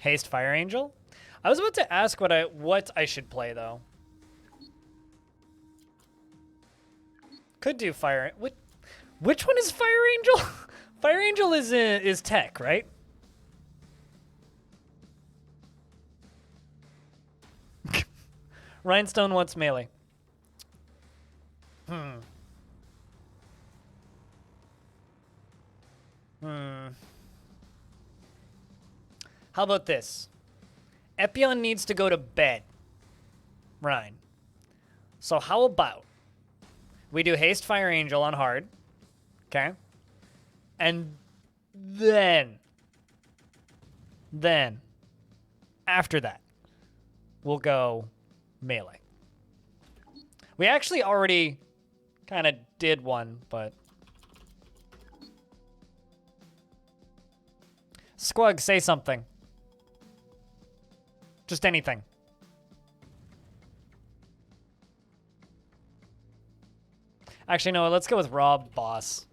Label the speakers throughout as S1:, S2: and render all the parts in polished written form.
S1: Haste Fireangel? I was about to ask what I should play though. Could do Fire. Which one is Fireangel? Fireangel is tech, right? Rhinestone wants melee. Hmm. How about this? Epion needs to go to bed. Rhine. So how about we do Haste Fireangel on hard. Okay? And then after that, we'll go melee. We actually already kind of did one, but... Squug, say something. Just anything. Actually, no, let's go with Rob Boss.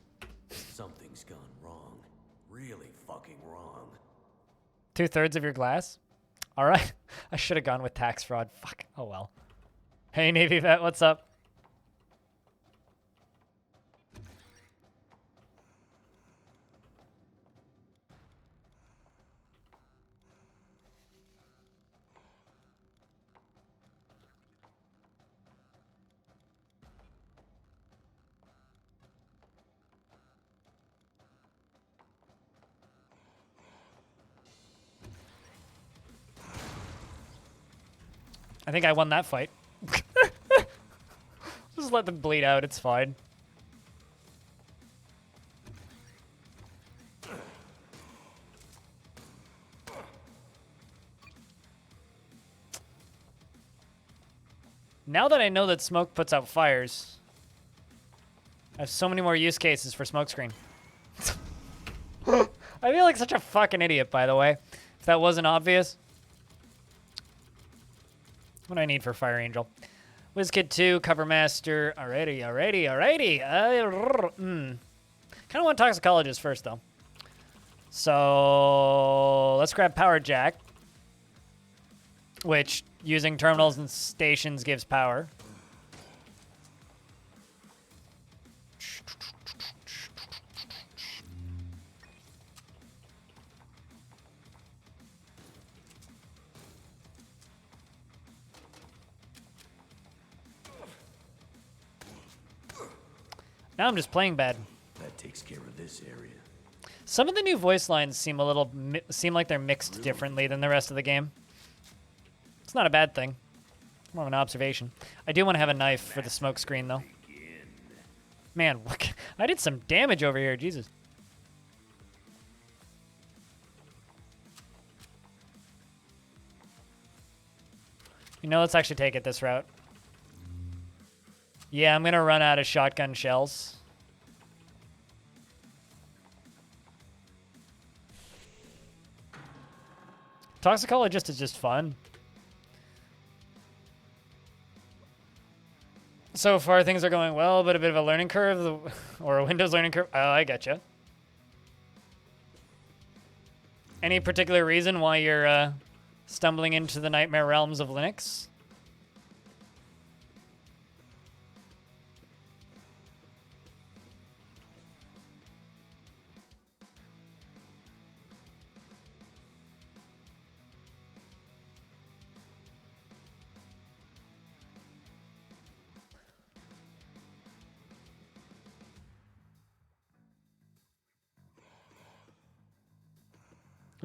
S2: Something's gone wrong. Really fucking wrong.
S1: 2/3 of your glass? All right. I should have gone with tax fraud. Fuck. Oh, well. Hey, Navy vet, what's up? I think I won that fight. Just let them bleed out. It's fine. Now that I know that smoke puts out fires, I have so many more use cases for smokescreen. I feel like such a fucking idiot, by the way. If that wasn't obvious. What do I need for Fireangel? WizKid 2, Cover Master. Alrighty. Kind of want Toxicologist first, though. So let's grab Power Jack, which using terminals and stations gives power. Now I'm just playing bad.
S2: That takes care of this area.
S1: Some of the new voice lines seem like they're mixed differently than the rest of the game. It's not a bad thing. More of an observation. I do want to have a knife for the smoke screen, though. Man, I did some damage over here. Jesus. You know, let's actually take it this route. Yeah, I'm going to run out of shotgun shells. Toxicologist is just fun. So far, things are going well, but a bit of a learning curve, or a Windows learning curve. Oh, I getcha. Any particular reason why you're stumbling into the nightmare realms of Linux?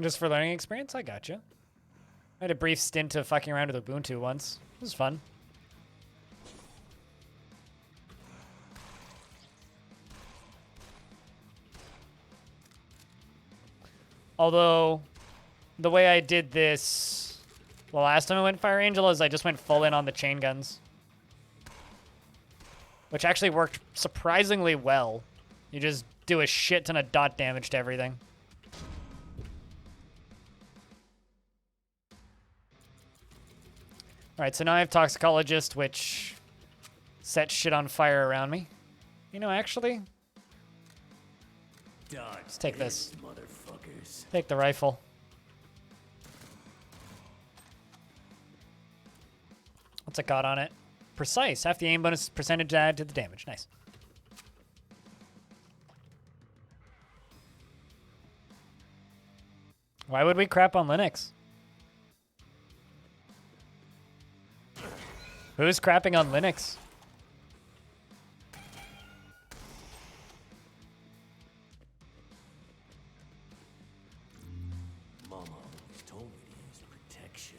S1: Just for learning experience? I gotcha. I had a brief stint of fucking around with Ubuntu once. It was fun. Although, the way I did this the last time I went Fireangel is I just went full in on the chain guns. Which actually worked surprisingly well. You just do a shit ton of dot damage to everything. Alright, so now I have Toxicologist, which sets shit on fire around me. You know, actually, let's take this.
S2: Motherfuckers.
S1: Take the rifle. What's it got on it? Precise. Half the aim bonus percentage add to the damage. Nice. Why would we crap on Linux? Who's crapping on Linux?
S2: Mama always told me to use protection.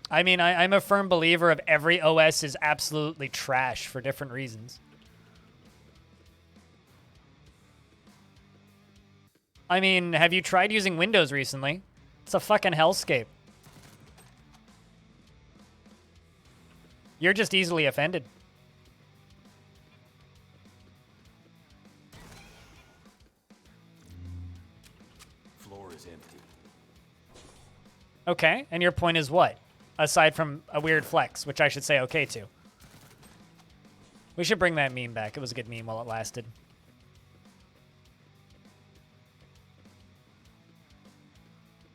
S1: I mean, I'm a firm believer of every OS is absolutely trash for different reasons. I mean, have you tried using Windows recently? It's a fucking hellscape. You're just easily offended.
S2: Floor is empty.
S1: Okay, and your point is what? Aside from a weird flex, which I should say okay to. We should bring that meme back. It was a good meme while it lasted.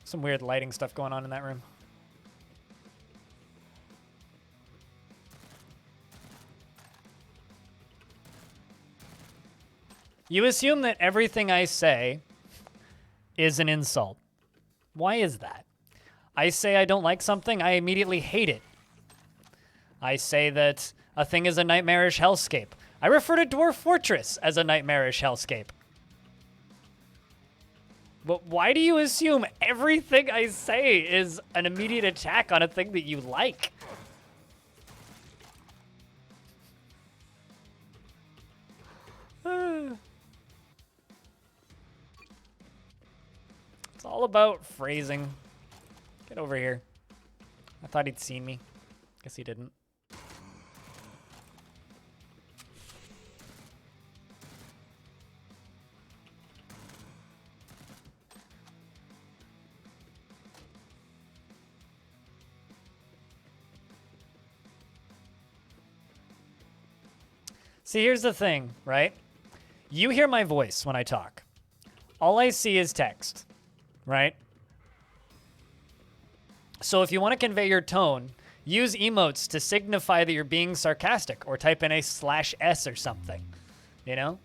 S1: Some weird lighting stuff going on in that room. You assume that everything I say is an insult. Why is that? I say I don't like something, I immediately hate it. I say that a thing is a nightmarish hellscape. I refer to Dwarf Fortress as a nightmarish hellscape. But why do you assume everything I say is an immediate attack on a thing that you like? It's all about phrasing. Get over here. I thought he'd seen me. Guess he didn't. See, here's the thing, right? You hear my voice when I talk. All I see is text, right? So if you want to convey your tone, use emotes to signify that you're being sarcastic, or type in a /S or something, you know?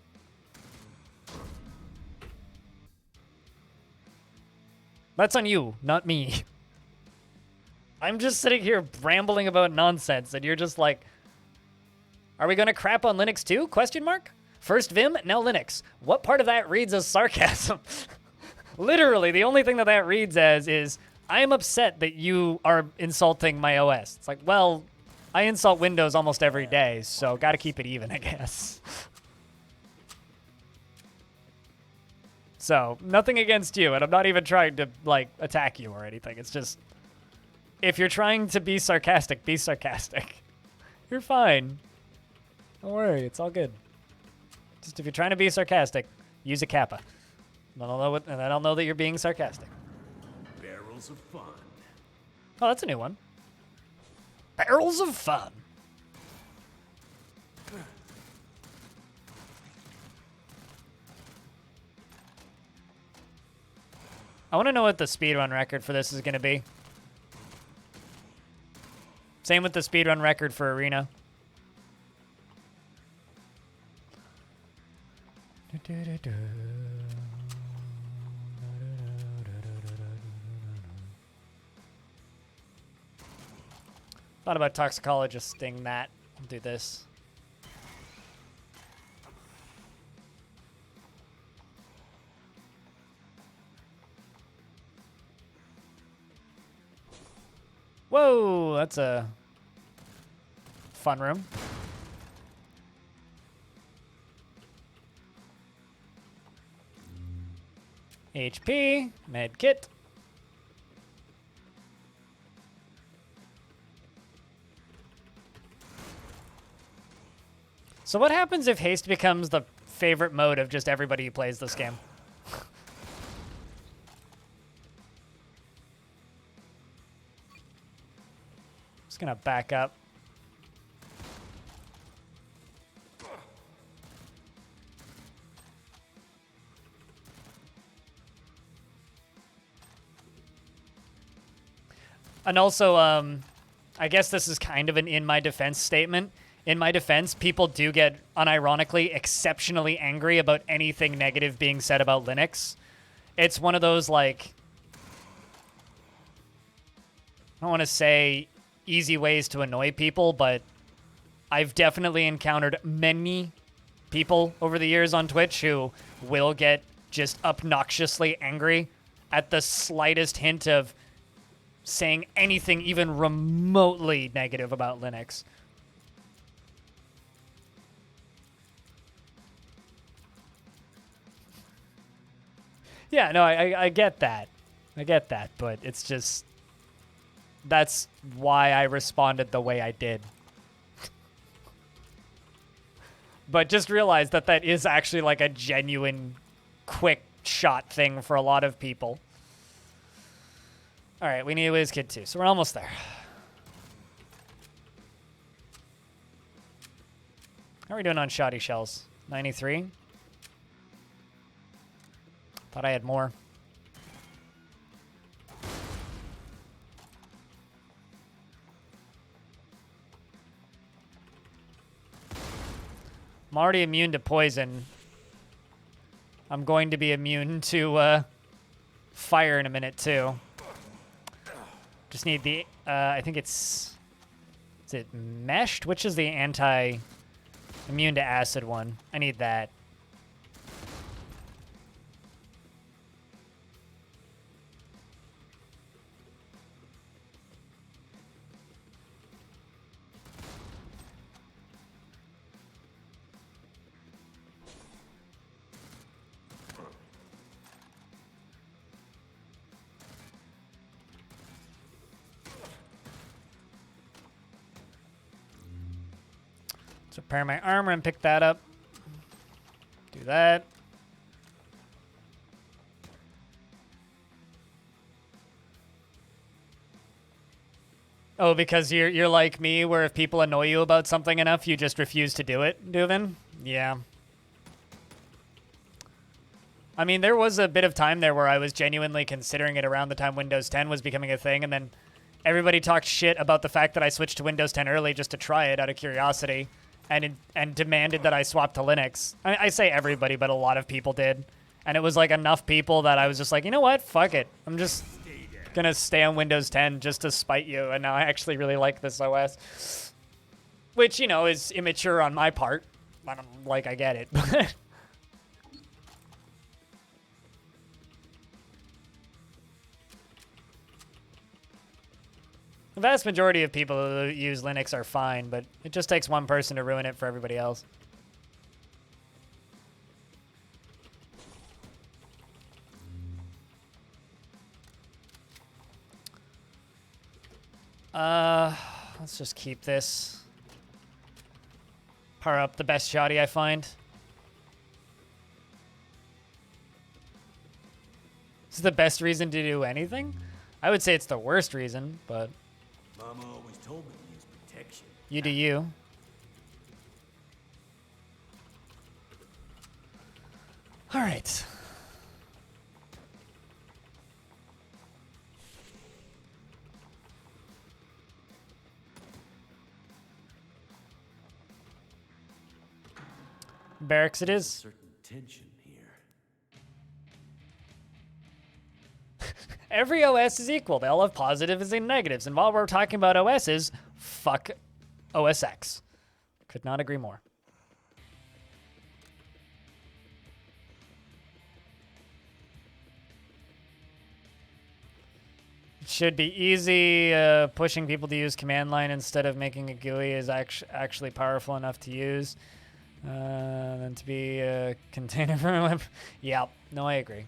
S1: That's on you, not me. I'm just sitting here rambling about nonsense, and you're just like, are we going to crap on Linux too? Question mark? First Vim, now Linux. What part of that reads as sarcasm? Literally, the only thing that that reads as is, I am upset that you are insulting my OS. It's like, well, I insult Windows almost every day, so gotta keep it even, I guess. So, nothing against you, and I'm not even trying to, like, attack you or anything. It's just, if you're trying to be sarcastic, be sarcastic. You're fine. Don't worry, it's all good. Just if you're trying to be sarcastic, use a kappa. And I'll know that you're being sarcastic.
S2: Barrels of fun.
S1: Oh, that's a new one. Barrels of fun. I want to know what the speedrun record for this is going to be. Same with the speedrun record for Arena. Thought about toxicologist-ing that. I'll do this. Whoa, that's a fun room. HP, med kit. So what happens if Haste becomes the favorite mode of just everybody who plays this game? Just gonna back up. And also, I guess this is kind of an in my defense statement. In my defense, people do get, unironically, exceptionally angry about anything negative being said about Linux. It's one of those, like, I don't want to say easy ways to annoy people, but I've definitely encountered many people over the years on Twitch who will get just obnoxiously angry at the slightest hint of saying anything even remotely negative about Linux. Yeah, no, I get that. I get that, but it's just... That's why I responded the way I did. But just realize that that is actually like a genuine, quick shot thing for a lot of people. All right, we need a WizKid too, so we're almost there. How are we doing on shoddy shells? 93? Thought I had more. I'm already immune to poison. I'm going to be immune to fire in a minute too. Just need the, I think it's, is it meshed? Which is the anti-immune to acid one? I need that. Let's repair my armor and pick that up. Do that. Oh, because you're like me, where if people annoy you about something enough, you just refuse to do it, Duvin? Yeah. I mean, there was a bit of time there where I was genuinely considering it around the time Windows 10 was becoming a thing, and then everybody talked shit about the fact that I switched to Windows 10 early just to try it out of curiosity. And demanded that I swap to Linux. I say everybody, but a lot of people did. And it was like enough people that I was just like, you know what? Fuck it. I'm just going to stay on Windows 10 just to spite you. And now I actually really like this OS. Which, you know, is immature on my part. I get it. The vast majority of people who use Linux are fine, but it just takes one person to ruin it for everybody else. Let's just keep this. Power up the best shoddy I find. This is the best reason to do anything? I would say it's the worst reason, but...
S2: Mama always told me to use protection.
S1: You do you. All right. Barracks it is.
S2: Certain tension here.
S1: Every OS is equal. They all have positives and negatives. And while we're talking about OSs, fuck OS X. Could not agree more. It should be easy. Pushing people to use command line instead of making a GUI is actually powerful enough to use. Then to be a container for a web. Yeah, no, I agree.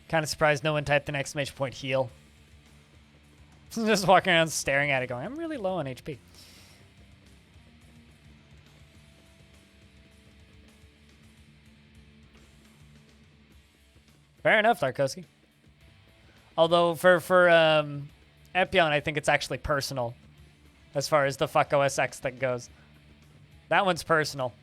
S1: Kind of surprised no one typed an exclamation point heal. Just walking around staring at it going, I'm really low on HP. Fair enough, Tarkovsky. Although for Epion, I think it's actually personal. as far as the fuck OS X thing goes. That one's personal.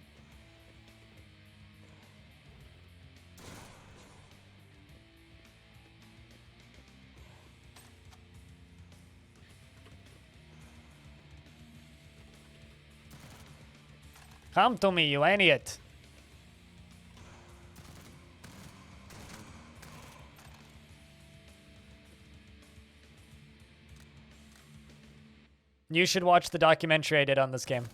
S1: Come to me, you idiot. You should watch the documentary I did on this game.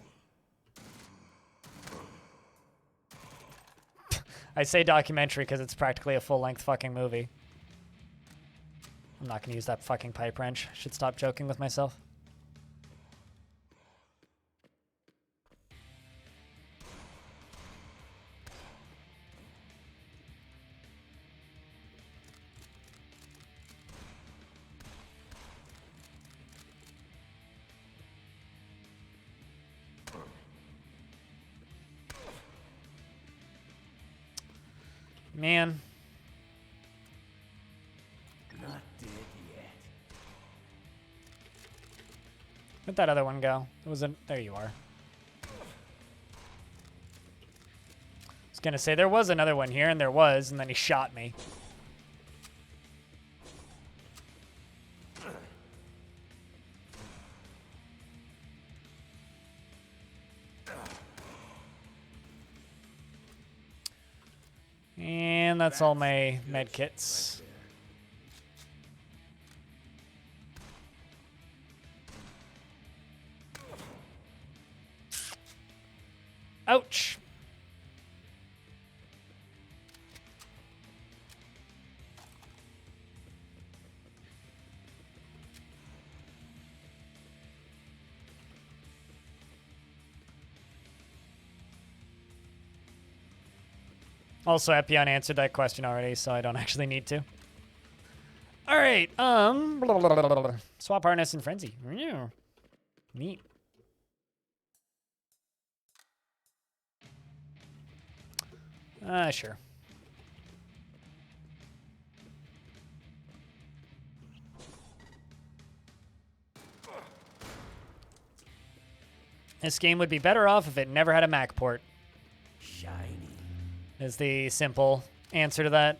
S1: I say documentary because it's practically a full-length fucking movie. I'm not going to use that fucking pipe wrench. I should stop joking with myself. Man.
S2: Not dead yet.
S1: Where'd that other one go? It was there you are. I was gonna say there was another one here, and there was, and then he shot me. And that's all my med kits. Ouch. Also, Epion answered that question already, so I don't actually need to. All right, swap harness and frenzy. Yeah. Neat. Sure. This game would be better off if it never had a Mac port.
S2: Shiny.
S1: Is the simple answer to that.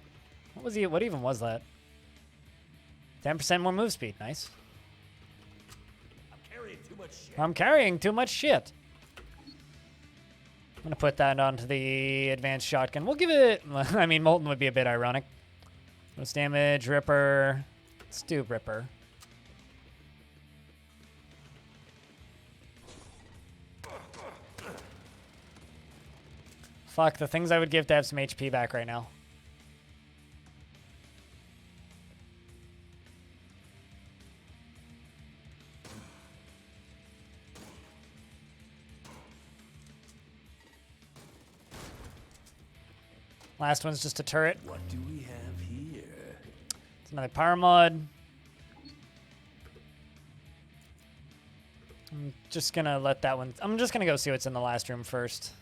S1: What even was that? 10% more move speed. Nice.
S2: I'm carrying too much shit.
S1: I'm carrying too much shit. I'm going to put that onto the advanced shotgun. We'll give it... I mean, Molten would be a bit ironic. Most damage, Ripper. Let's do Ripper. Fuck, the things I would give to have some HP back right now. Last one's just a turret.
S2: What do we have here?
S1: It's another power mod. I'm just gonna let that one... I'm just gonna go see what's in the last room first.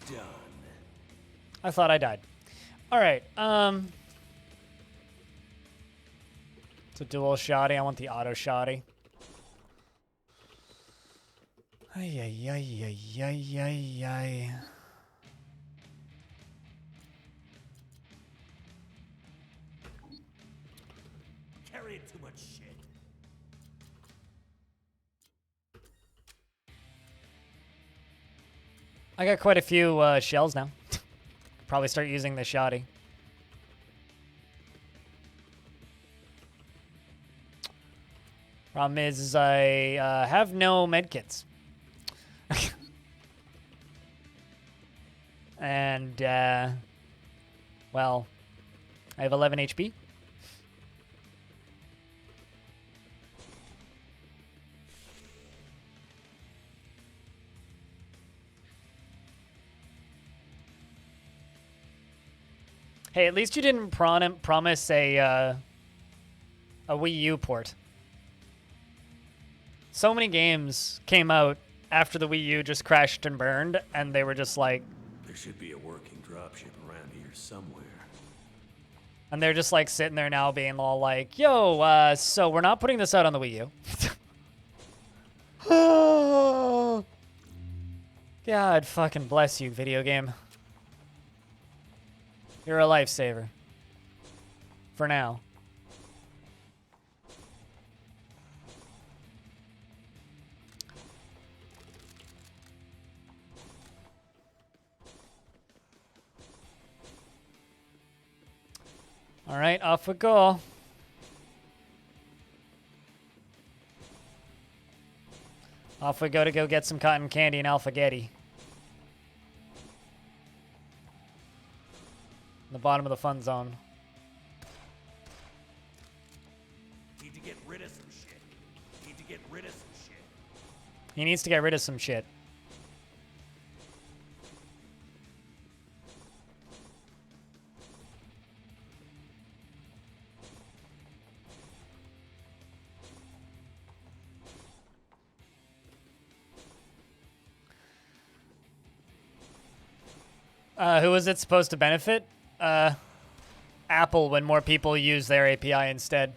S2: Done.
S1: I thought I died. All right. It's a dual shotty. I want the auto shotty. Ay, ay, ay, ay, ay, ay, ay.
S2: Carrying too much shit.
S1: I got quite a few shells now. Probably start using the shotty. Problem is I have no medkits. And, well, I have 11 HP. Hey, at least you didn't promise a Wii U port. So many games came out after the Wii U just crashed and burned, and they were just like,
S2: There should be a working dropship around here somewhere.
S1: and they're just like sitting there now being all like, yo, so we're not putting this out on the Wii U. God fucking bless you, video game. You're a lifesaver. For now. All right, off we go. Off we go to go get some cotton candy and alphagetti. The bottom of the fun zone.
S2: Need to get rid of some shit. Need to get rid of some shit.
S1: He needs to get rid of some shit. Who is it supposed to benefit? Apple, when more people use their API instead.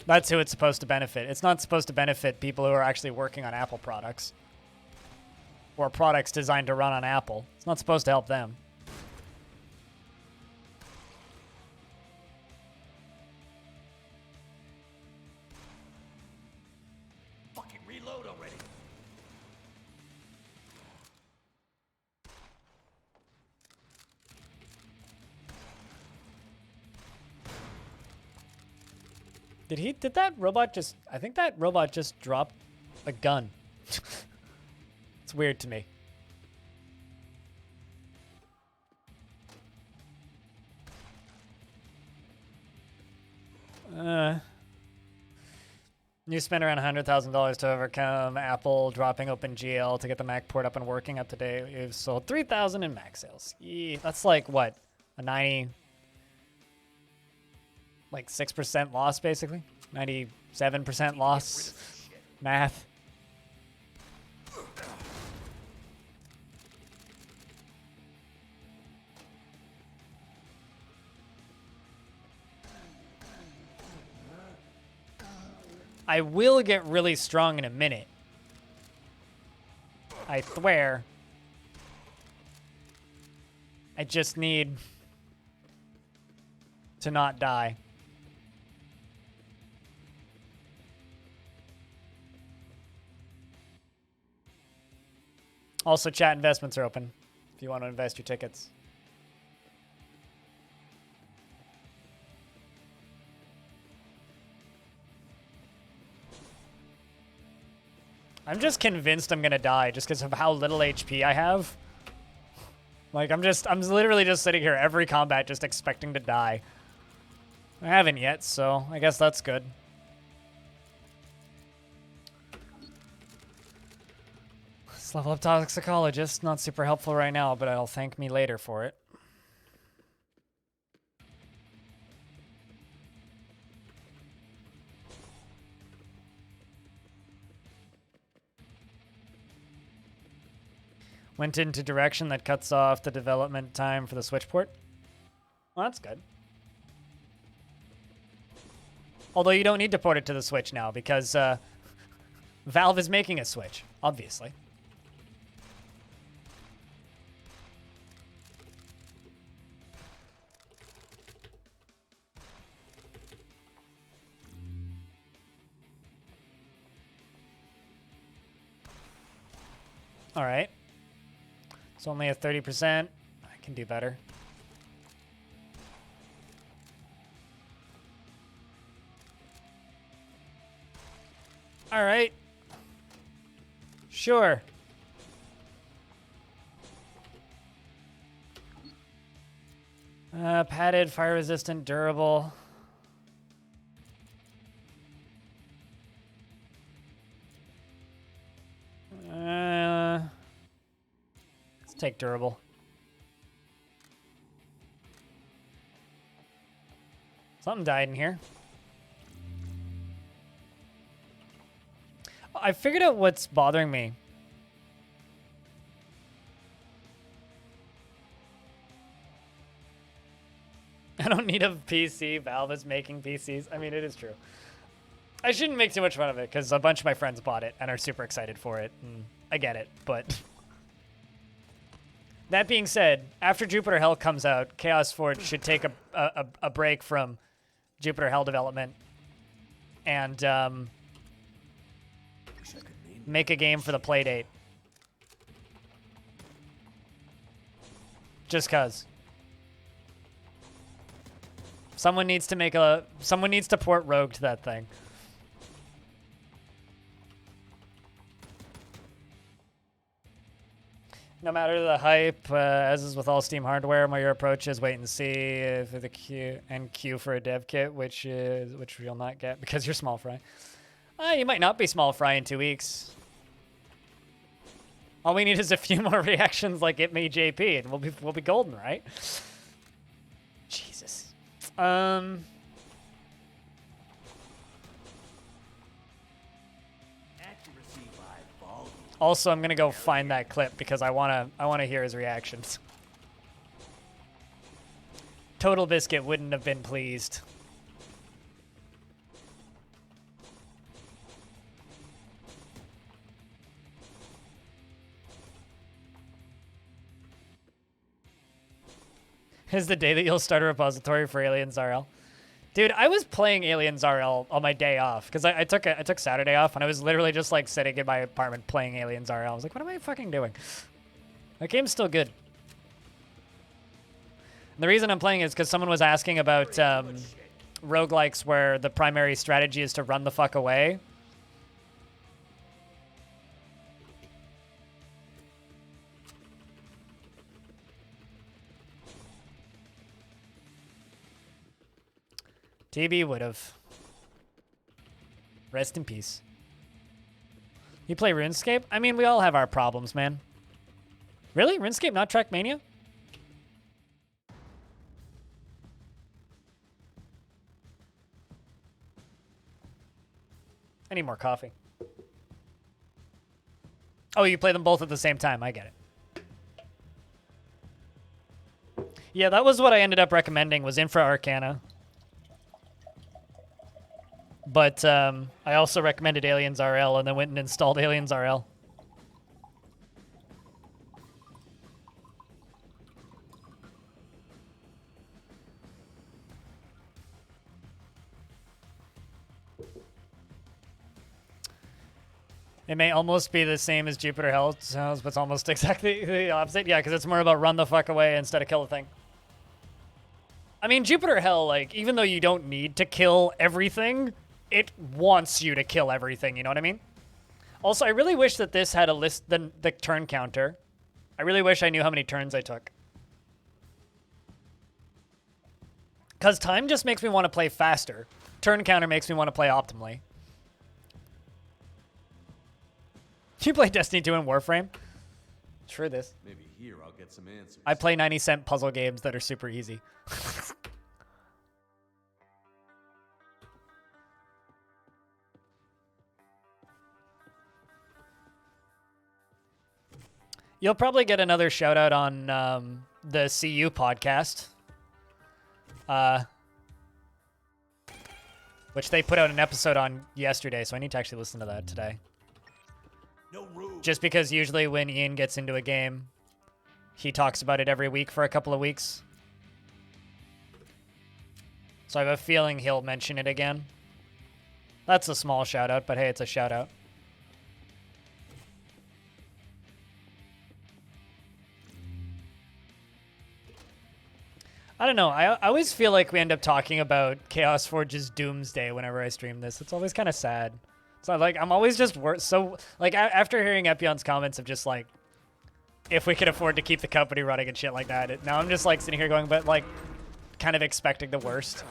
S1: That's who it's supposed to benefit. It's not supposed to benefit people who are actually working on Apple products. Or products designed to run on Apple. It's not supposed to help them.
S2: Fucking reload already.
S1: Did that robot just, I think that robot just dropped a gun. It's weird to me. You spent around $100,000 to overcome Apple dropping OpenGL to get the Mac port up and working. Up to date, you've sold 3,000 in Mac sales. That's like what? A 90, like 6% loss basically? 97% loss. Math. I will get really strong in a minute. I swear. I just need to not die. Also, chat investments are open if you want to invest your tickets. I'm just convinced I'm gonna die just because of how little HP I have. Like, I'm literally just sitting here every combat just expecting to die. I haven't yet, so I guess that's good. Let's level up Toxicologist. Not super helpful right now, but it'll thank me later for it. Went into direction that cuts off the development time for the Switch port. Well, that's good. Although you don't need to port it to the Switch now because Valve is making a Switch, obviously. All right. It's only a 30%. I can do better. All right. Sure. Padded, fire resistant, durable. Let's take durable. Something died in here. I figured out what's bothering me. I don't need a PC. Valve is making PCs. I mean, it is true. I shouldn't make too much fun of it because a bunch of my friends bought it and are super excited for it. And I get it, but that being said, after Jupiter Hell comes out, Chaos Forge should take a break from Jupiter Hell development and make a game for the Playdate. Just cause. Someone needs to port Rogue to that thing. No matter the hype, as is with all Steam hardware, your approach is wait and see if the queue for a dev kit, which you'll not get because you're small fry. You might not be small fry in 2 weeks. All we need is a few more reactions like "It Me JP" and we'll be golden, right? Jesus. Also, I'm gonna go find that clip because I wanna hear his reactions. Total Biscuit wouldn't have been pleased. Is the day that you'll start a repository for Aliens RL. Dude, I was playing Aliens RL on my day off because I took Saturday off and I was literally just like sitting in my apartment playing Aliens RL. I was like, what am I fucking doing? That game's still good. And the reason I'm playing is because someone was asking about roguelikes where the primary strategy is to run the fuck away. TB would've. Rest in peace. You play RuneScape? I mean, we all have our problems, man. Really? RuneScape not Trackmania? I need more coffee. Oh, you play them both at the same time. I get it. Yeah, that was what I ended up recommending was Infra Arcana. But I also recommended Aliens RL and then went and installed Aliens RL. It may almost be the same as Jupiter Hell, but it's almost exactly the opposite. Yeah, because it's more about run the fuck away instead of kill the thing. I mean, Jupiter Hell, like, even though you don't need to kill everything, it wants you to kill everything, you know what I mean? Also, I really wish that this had a list, the turn counter. I really wish I knew how many turns I took. Because time just makes me want to play faster. Turn counter makes me want to play optimally. Do you play Destiny 2 and Warframe? Sure this.
S3: Maybe here I'll get some answers.
S1: I play 90-cent puzzle games that are super easy. You'll probably get another shout out on the CU podcast, which they put out an episode on yesterday, so I need to actually listen to that today.
S2: No room.
S1: Just because usually when Ian gets into a game, he talks about it every week for a couple of weeks. So I have a feeling he'll mention it again. That's a small shout out, but hey, it's a shout out. I don't know. I always feel like we end up talking about Chaos Forge's Doomsday whenever I stream this. It's always kind of sad. So like I'm always just so like after hearing Epion's comments of just like if we could afford to keep the company running and shit like that. Now I'm just like sitting here going, but like kind of expecting the worst.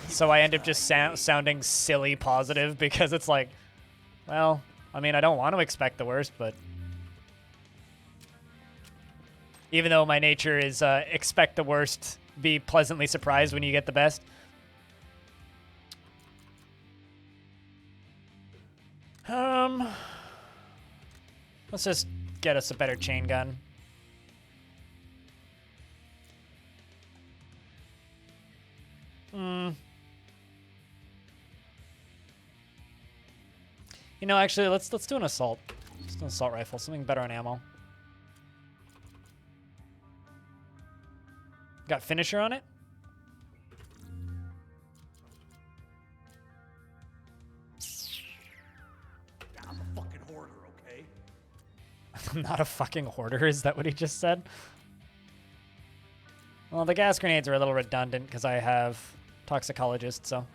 S1: So I end up just sounding silly positive because it's like, well, I mean, I don't want to expect the worst, but even though my nature is expect the worst, be pleasantly surprised when you get the best. Let's just get us a better chain gun. You know, actually, let's do an assault. Just an assault rifle, something better on ammo. Got finisher on it?
S2: I'm a fucking hoarder, okay?
S1: I'm not a fucking hoarder, is that what he just said? Well, the gas grenades are a little redundant because I have toxicologist, so.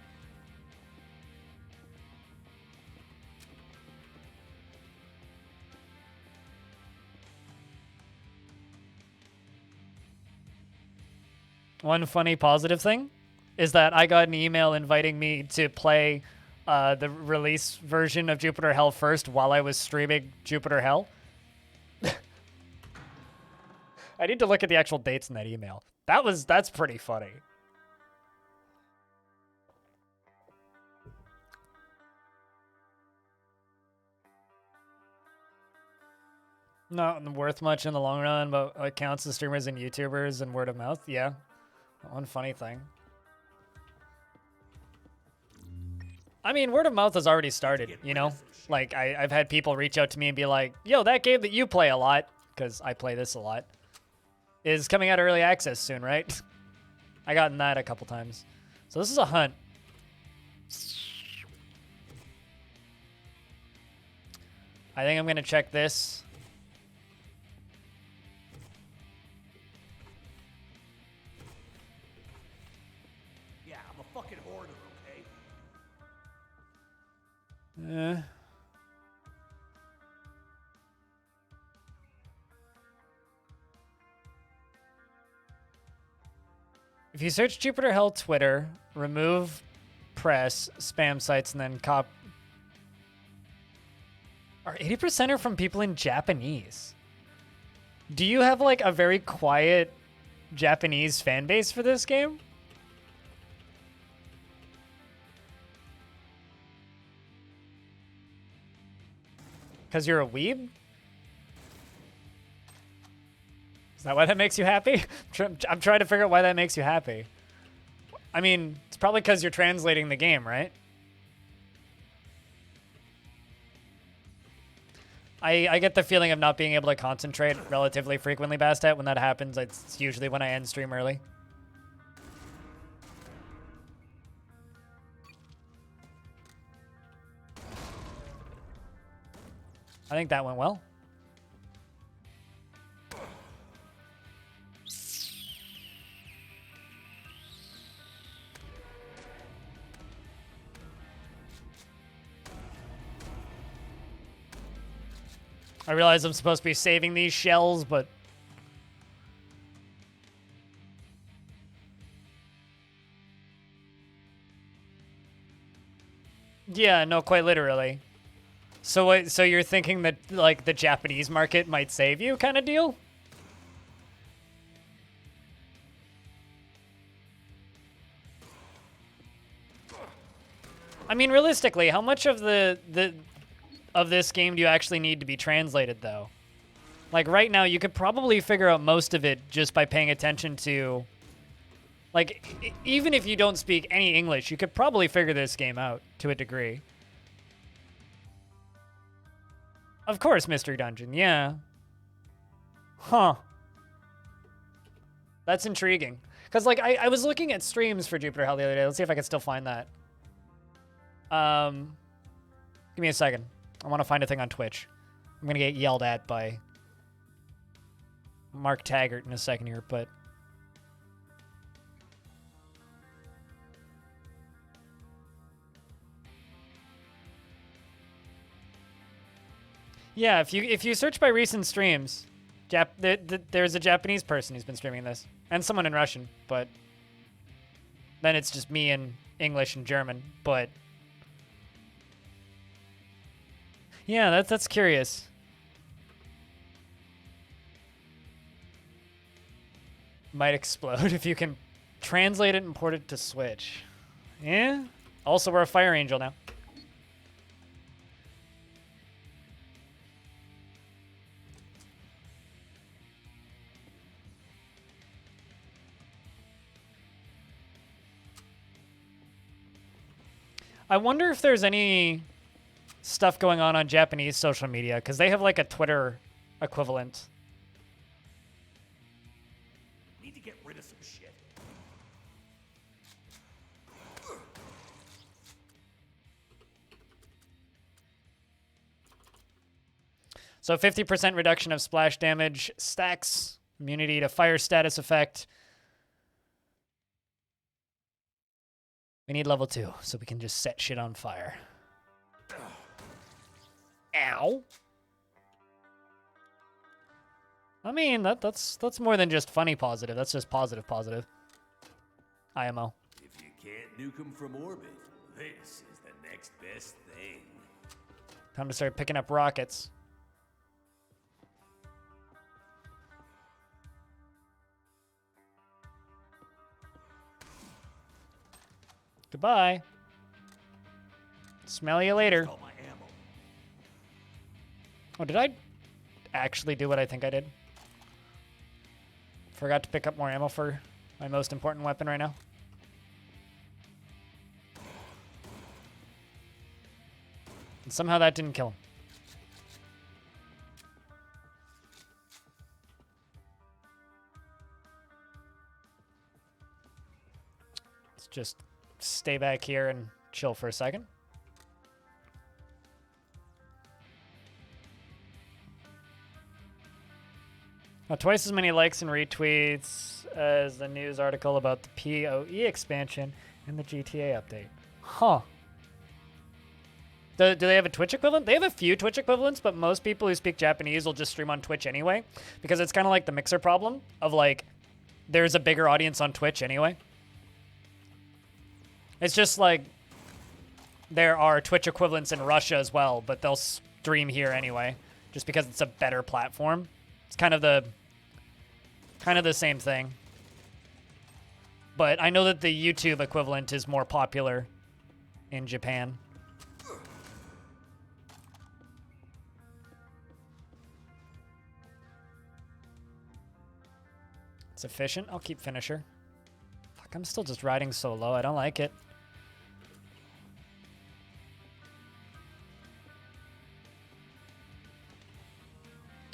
S1: One funny positive thing is that I got an email inviting me to play the release version of Jupiter Hell first while I was streaming Jupiter Hell. I need to look at the actual dates in that email. That's pretty funny. Not worth much in the long run, but it counts as streamers and YouTubers and word of mouth. Yeah. One funny thing. I mean, word of mouth has already started, you know? Like, I've had people reach out to me and be like, yo, that game that you play a lot, because I play this a lot, is coming out early access soon, right? I gotten that a couple times. So this is a hunt. I think I'm going to check this.
S2: Yeah, I'm a fucking hoarder, okay?
S1: If you search Jupiter Hell Twitter, remove press, spam sites, and then Are 80% are from people in Japanese? Do you have like a very quiet Japanese fan base for this game? Because you're a weeb? Is that why that makes you happy? I'm trying to figure out why that makes you happy. I mean, it's probably because you're translating the game, right? I get the feeling of not being able to concentrate relatively frequently, Bastet. When that happens, it's usually when I end stream early. I think that went well. I realize I'm supposed to be saving these shells, but... Yeah, no, quite literally. So what, so you're thinking that, like, the Japanese market might save you kind of deal? I mean, realistically, how much of of this game do you actually need to be translated, though? Like, right now, you could probably figure out most of it just by paying attention to... Like, even if you don't speak any English, you could probably figure this game out to a degree. Of course, Mystery Dungeon, yeah. Huh. That's intriguing. Because, like, I was looking at streams for Jupiter Hell the other day. Let's see if I can still find that. Give me a second. I want to find a thing on Twitch. I'm going to get yelled at by Mark Taggart in a second here, but... Yeah, if you search by recent streams, there's a Japanese person who's been streaming this, and someone in Russian, but then it's just me in English and German, but... Yeah, that's curious. Might explode if you can translate it and port it to Switch. Yeah. Also, we're a Fireangel now. I wonder if there's any stuff going on Japanese social media, because they have like a Twitter equivalent.
S2: Need to get rid of some shit.
S1: So 50% reduction of splash damage, stacks, immunity to fire status effect. We need level 2, so we can just set shit on fire. Ow. I mean, that's more than just funny positive. That's just positive. IMO.
S2: If you can't nuke them from orbit, this is the next best thing.
S1: Time to start picking up rockets. Goodbye. Smell you later.
S2: Got my ammo.
S1: Oh, did I actually do what I think I did? Forgot to pick up more ammo for my most important weapon right now. And somehow that didn't kill him. Let's just stay back here and chill for a second. Now, twice as many likes and retweets as the news article about the PoE expansion and the GTA update. Huh. Do they have a Twitch equivalent? They have a few Twitch equivalents, but most people who speak Japanese will just stream on Twitch anyway, because it's kind of like the Mixer problem of like, there's a bigger audience on Twitch anyway. It's just like there are Twitch equivalents in Russia as well, but they'll stream here anyway, just because it's a better platform. It's kind of the same thing. But I know that the YouTube equivalent is more popular in Japan. It's efficient. I'll keep finisher. Fuck, I'm still just riding so low. I don't like it.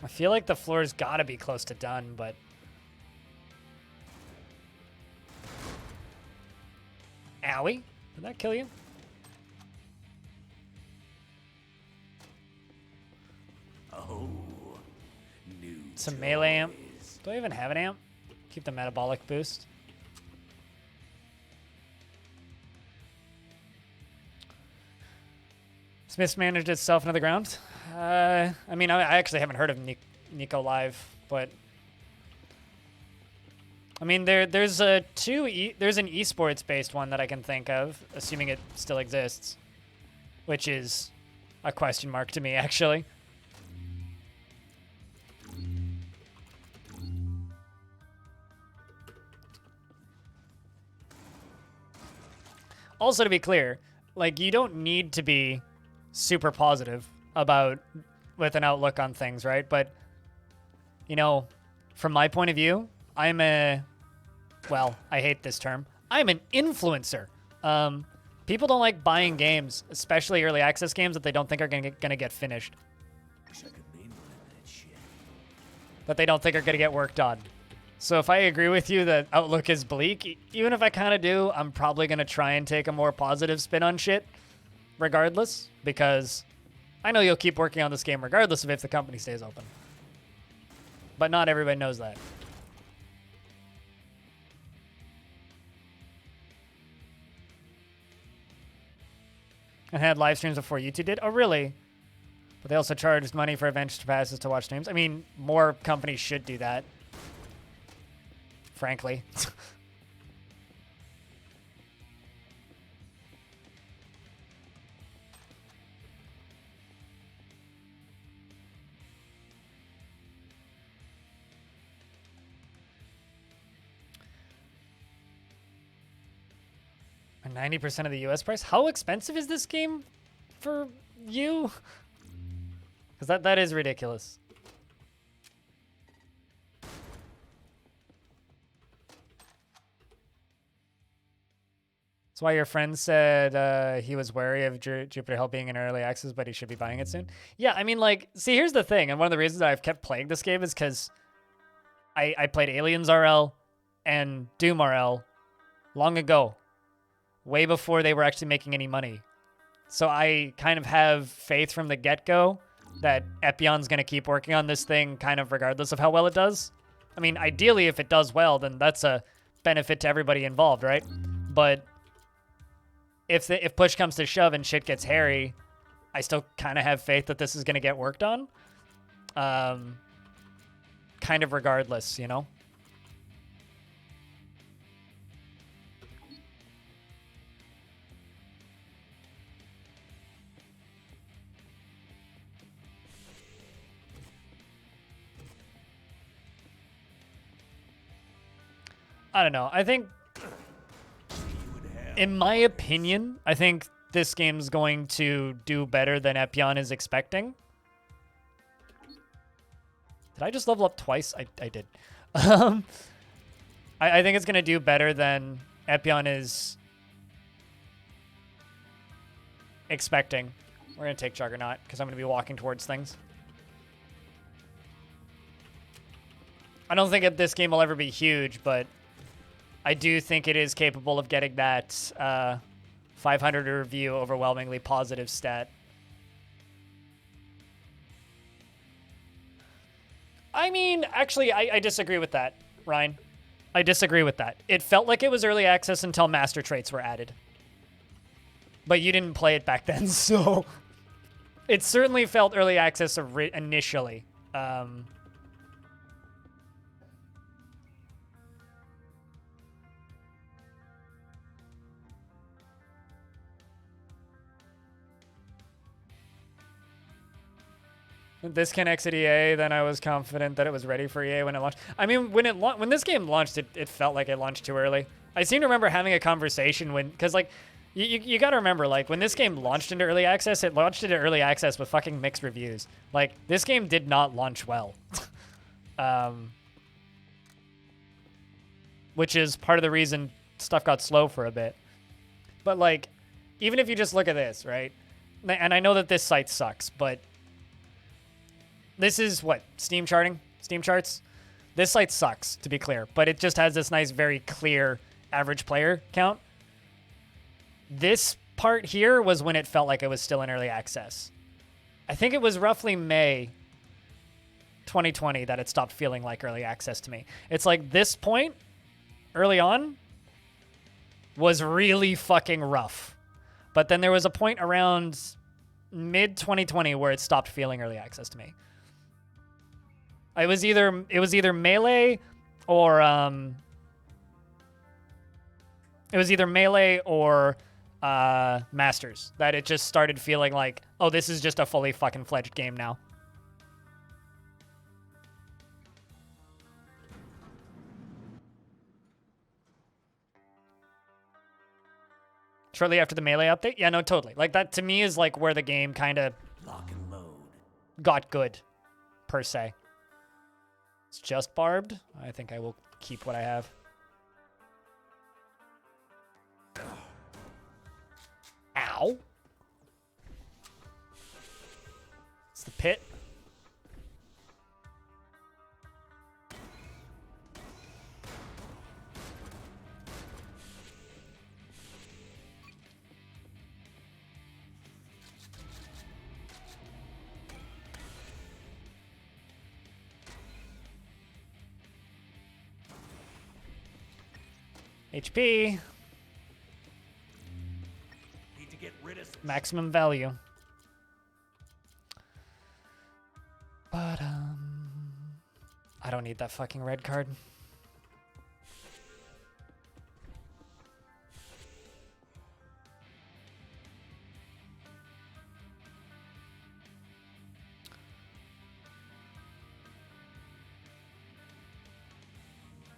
S1: I feel like the floor's gotta be close to done, but... Owie? Did that kill you?
S2: Oh, new
S1: Some melee amp.
S2: toys.
S1: Do I even have an amp? Keep the metabolic boost. Smith's managed itself into the ground. I mean, I actually haven't heard of Nico Live, but I mean, there's an esports based one that I can think of, assuming it still exists, which is a question mark to me actually. Also, to be clear, like, you don't need to be super positive with an outlook on things, right? But, you know, from my point of view, I hate this term. I'm an influencer. People don't like buying games, especially early access games that they don't think are gonna get finished.
S2: Wish I could mainline that shit.
S1: That they don't think are gonna get worked on. So if I agree with you that outlook is bleak, even if I kind of do, I'm probably going to try and take a more positive spin on shit regardless, because I know you'll keep working on this game regardless of if the company stays open. But not everybody knows that. And had live streams before YouTube did? Oh, really? But they also charged money for adventure passes to watch streams. I mean, more companies should do that. Frankly. And 90% of the US price? How expensive is this game for you? Because that is ridiculous. That's why your friend said he was wary of Jupiter Hill being in early access, but he should be buying it soon. Yeah, I mean, like, see, here's the thing, and one of the reasons I've kept playing this game is because I played Aliens RL and Doom RL long ago, way before they were actually making any money. So I kind of have faith from the get-go that Epion's going to keep working on this thing kind of regardless of how well it does. I mean, ideally, if it does well, then that's a benefit to everybody involved, right? But if push comes to shove and shit gets hairy, I still kind of have faith that this is going to get worked on. Kind of regardless, you know? I don't know. I think, in my opinion, I think this game's going to do better than Epion is expecting. Did I just level up twice? I did. I think it's going to do better than Epion is expecting. We're going to take Juggernaut because I'm going to be walking towards things. I don't think this game will ever be huge, but I do think it is capable of getting that 500 review overwhelmingly positive stat. I mean, actually, I disagree with that, Ryan. I disagree with that. It felt like it was early access until master traits were added. But you didn't play it back then, so it certainly felt early access initially. This can exit EA, then I was confident that it was ready for EA when it launched. I mean, when this game launched, it felt like it launched too early. I seem to remember having a conversation because, like, you got to remember, like, when this game launched into early access, it launched into early access with fucking mixed reviews. Like, this game did not launch well. Which is part of the reason stuff got slow for a bit. But, like, even if you just look at this, right? And I know that this site sucks, but this is what? Steam charting? Steam charts? This site sucks, to be clear, but it just has this nice, very clear average player count. This part here was when it felt like it was still in early access. I think it was roughly May 2020 that it stopped feeling like early access to me. It's like this point, early on, was really fucking rough. But then there was a point around mid 2020 where it stopped feeling early access to me. It was either Melee or Masters that it just started feeling like, oh, this is just a fully fucking fledged game now. Shortly after the Melee update? Yeah, no, totally. Like, that to me is like where the game kind of got good, per se. It's just barbed. I think I will keep what I have. Ow. It's the pit. HP.
S2: Need to get rid of
S1: Maximum value. But, I don't need that fucking red card.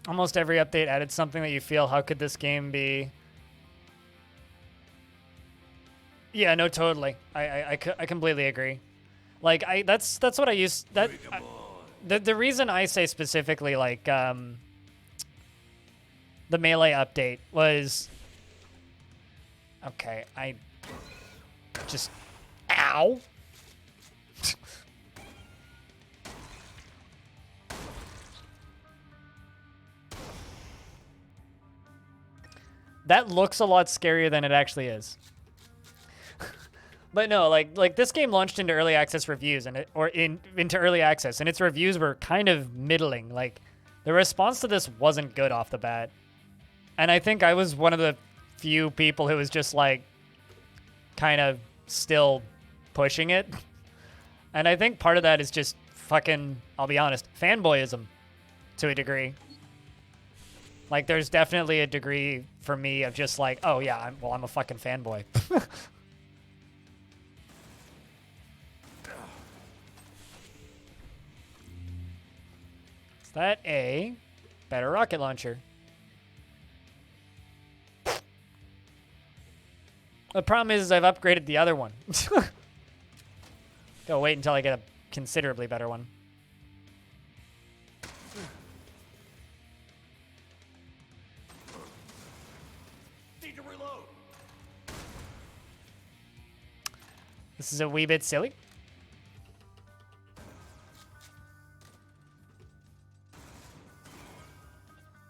S1: Almost every update added something that you feel, how could this game be? Yeah, no, totally. I completely agree. Like, that's what I use. The reason I say specifically, like, the Melee update was Okay, I just... Ow! That looks a lot scarier than it actually is. But no, like this game launched into early access reviews into early access, and its reviews were kind of middling. Like the response to this wasn't good off the bat. And I think I was one of the few people who was just like kind of still pushing it. And I think part of that is just fucking, I'll be honest, fanboyism to a degree. Like there's definitely a degree for me of just like, oh yeah, I'm a fucking fanboy. Is that a better rocket launcher? The problem is I've upgraded the other one. Go wait until I get a considerably better one.
S2: Need to reload.
S1: This is a wee bit silly.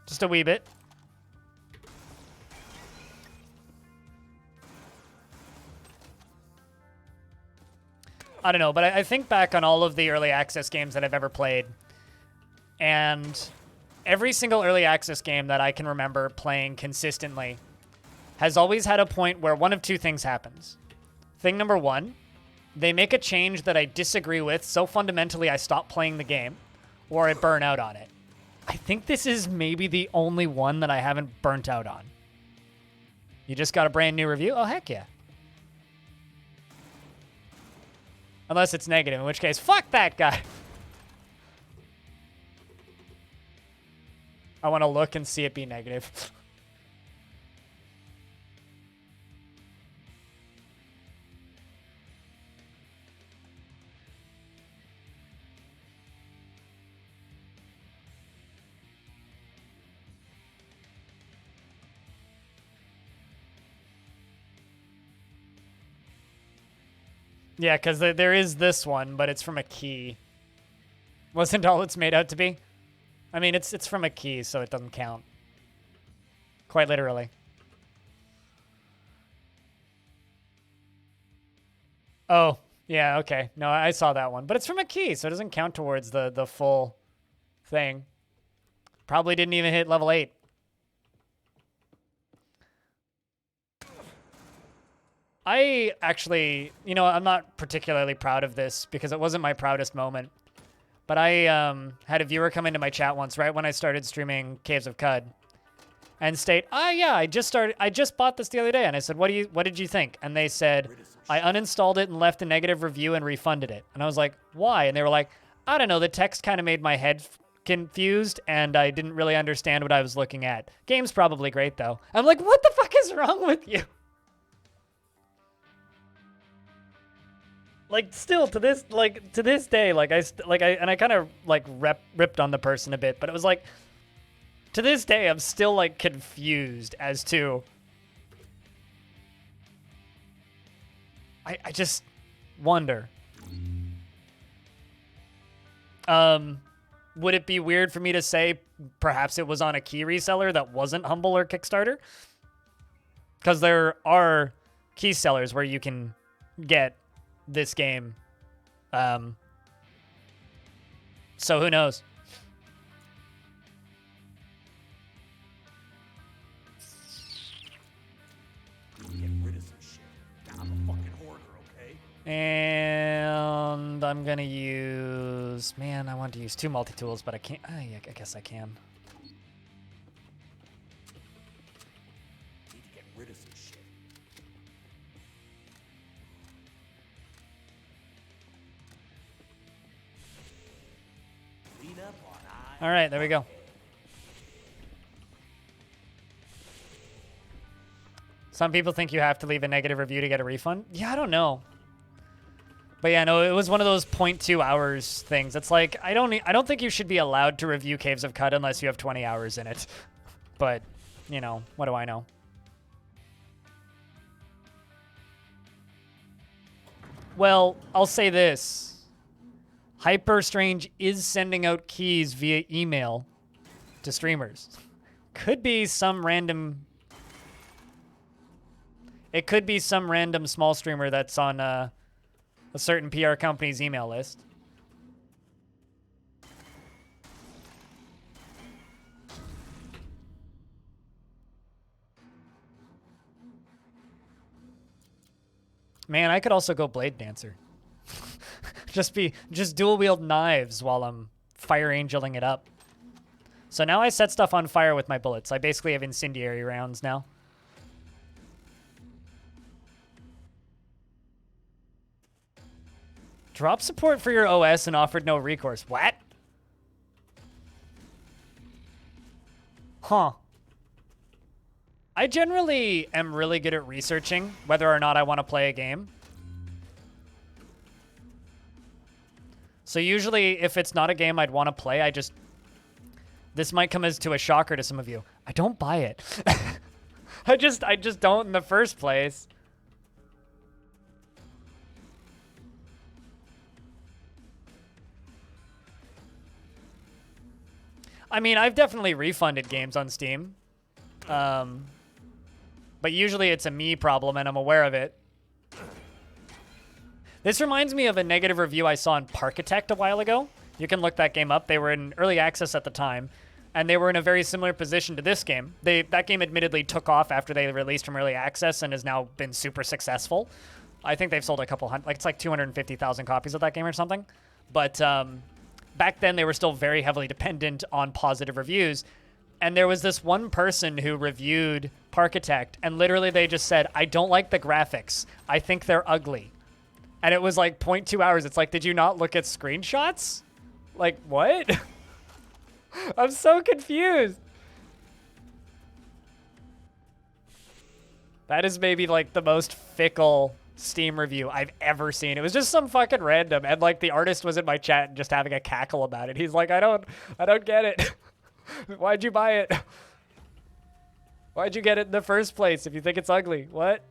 S1: Just a wee bit. I don't know, but I think back on all of the early access games that I've ever played, and every single early access game that I can remember playing consistently has always had a point where one of two things happens. Thing number one, they make a change that I disagree with so fundamentally I stop playing the game, or I burn out on it. I think this is maybe the only one that I haven't burnt out on. You just got a brand new review? Oh, heck yeah. Unless it's negative, in which case, fuck that guy. I want to look and see it be negative. Yeah, because there is this one, but it's from a key. Wasn't all it's made out to be? I mean, it's from a key, so it doesn't count. Quite literally. Oh, yeah, okay. No, I saw that one. But it's from a key, so it doesn't count towards the full thing. Probably didn't even hit level 8. I actually, you know, I'm not particularly proud of this because it wasn't my proudest moment. But I had a viewer come into my chat once, right when I started streaming Caves of Cud, and state, "Oh yeah, I just bought this the other day." And I said, "What did you think?" And they said, "I uninstalled it and left a negative review and refunded it." And I was like, "Why?" And they were like, "I don't know. The text kind of made my head confused, and I didn't really understand what I was looking at. Game's probably great though." I'm like, "What the fuck is wrong with you?" Like still to this day, I kind of like ripped on the person a bit, but it was like to this day I'm still like confused as to I just wonder. Would it be weird for me to say perhaps it was on a key reseller that wasn't Humble or Kickstarter? Because there are key sellers where you can get this game. So who knows?
S2: Get rid of some shit. I'm a fucking hoarder, okay?
S1: And I'm gonna use, man, I want to use 2 multi-tools, but I can't. Yeah, I guess I can.
S2: Need to get rid of some shit. Clean up on
S1: All right, there we go. Some people think you have to leave a negative review to get a refund. Yeah, I don't know. But yeah, no, it was one of those 0.2 hours things. It's like I don't think you should be allowed to review Caves of Cud unless you have 20 hours in it. But, you know, what do I know? Well, I'll say this. Hyperstrange is sending out keys via email to streamers. Could be some random... It could be some random small streamer that's on a certain PR company's email list. Man, I could also go Blade Dancer. just dual wield knives while I'm Fireangeling it up. So now I set stuff on fire with my bullets. I basically have incendiary rounds now. Drop support for your OS and offered no recourse. What? Huh. I generally am really good at researching whether or not I want to play a game. So usually if it's not a game I'd want to play, I just... This might come as to a shocker to some of you. I don't buy it. I just don't in the first place. I mean, I've definitely refunded games on Steam. But usually it's a me problem and I'm aware of it. This reminds me of a negative review I saw on Parkitect a while ago. You can look that game up. They were in early access at the time, and they were in a very similar position to this game. That game admittedly took off after they released from early access and has now been super successful. I think they've sold a couple hundred, like it's like 250,000 copies of that game or something. But back then they were still very heavily dependent on positive reviews. And there was this one person who reviewed Parkitect, and literally they just said, I don't like the graphics. I think they're ugly. And it was like 0.2 hours. It's like, did you not look at screenshots? Like, what? I'm so confused. That is maybe like the most fickle Steam review I've ever seen. It was just some fucking random, and like the artist was in my chat just having a cackle about it. He's like, I don't get it. Why'd you buy it? Why'd you get it in the first place if you think it's ugly? What?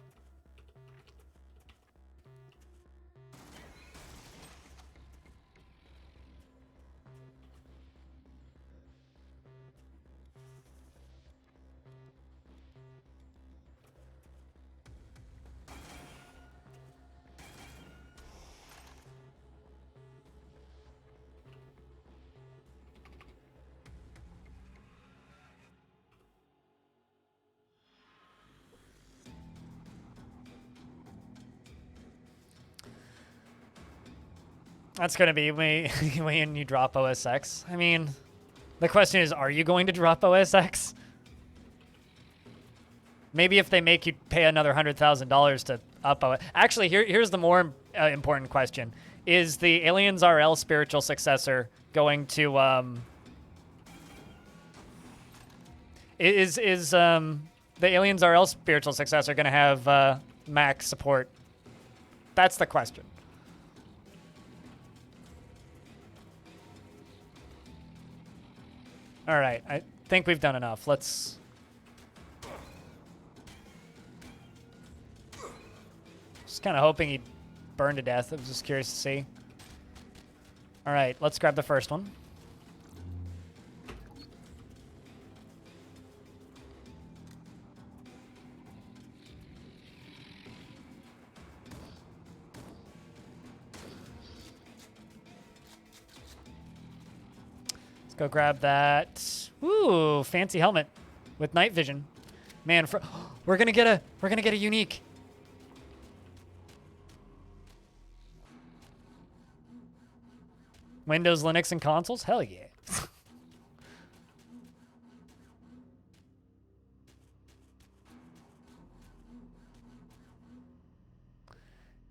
S1: That's going to be when you drop OS X. I mean, the question is, are you going to drop OS X? Maybe if they make you pay another $100,000 to up OS. Actually, here's the more important question. Is the Aliens RL spiritual successor going to... Is the Aliens RL spiritual successor going to have Mac support? That's the question. All right, I think we've done enough. Let's... Just kind of hoping he'd burn to death. I was just curious to see. All right, let's grab the first one. Go grab that. Ooh, fancy helmet with night vision. Man, we're gonna get a unique. Windows, Linux, and consoles? Hell yeah.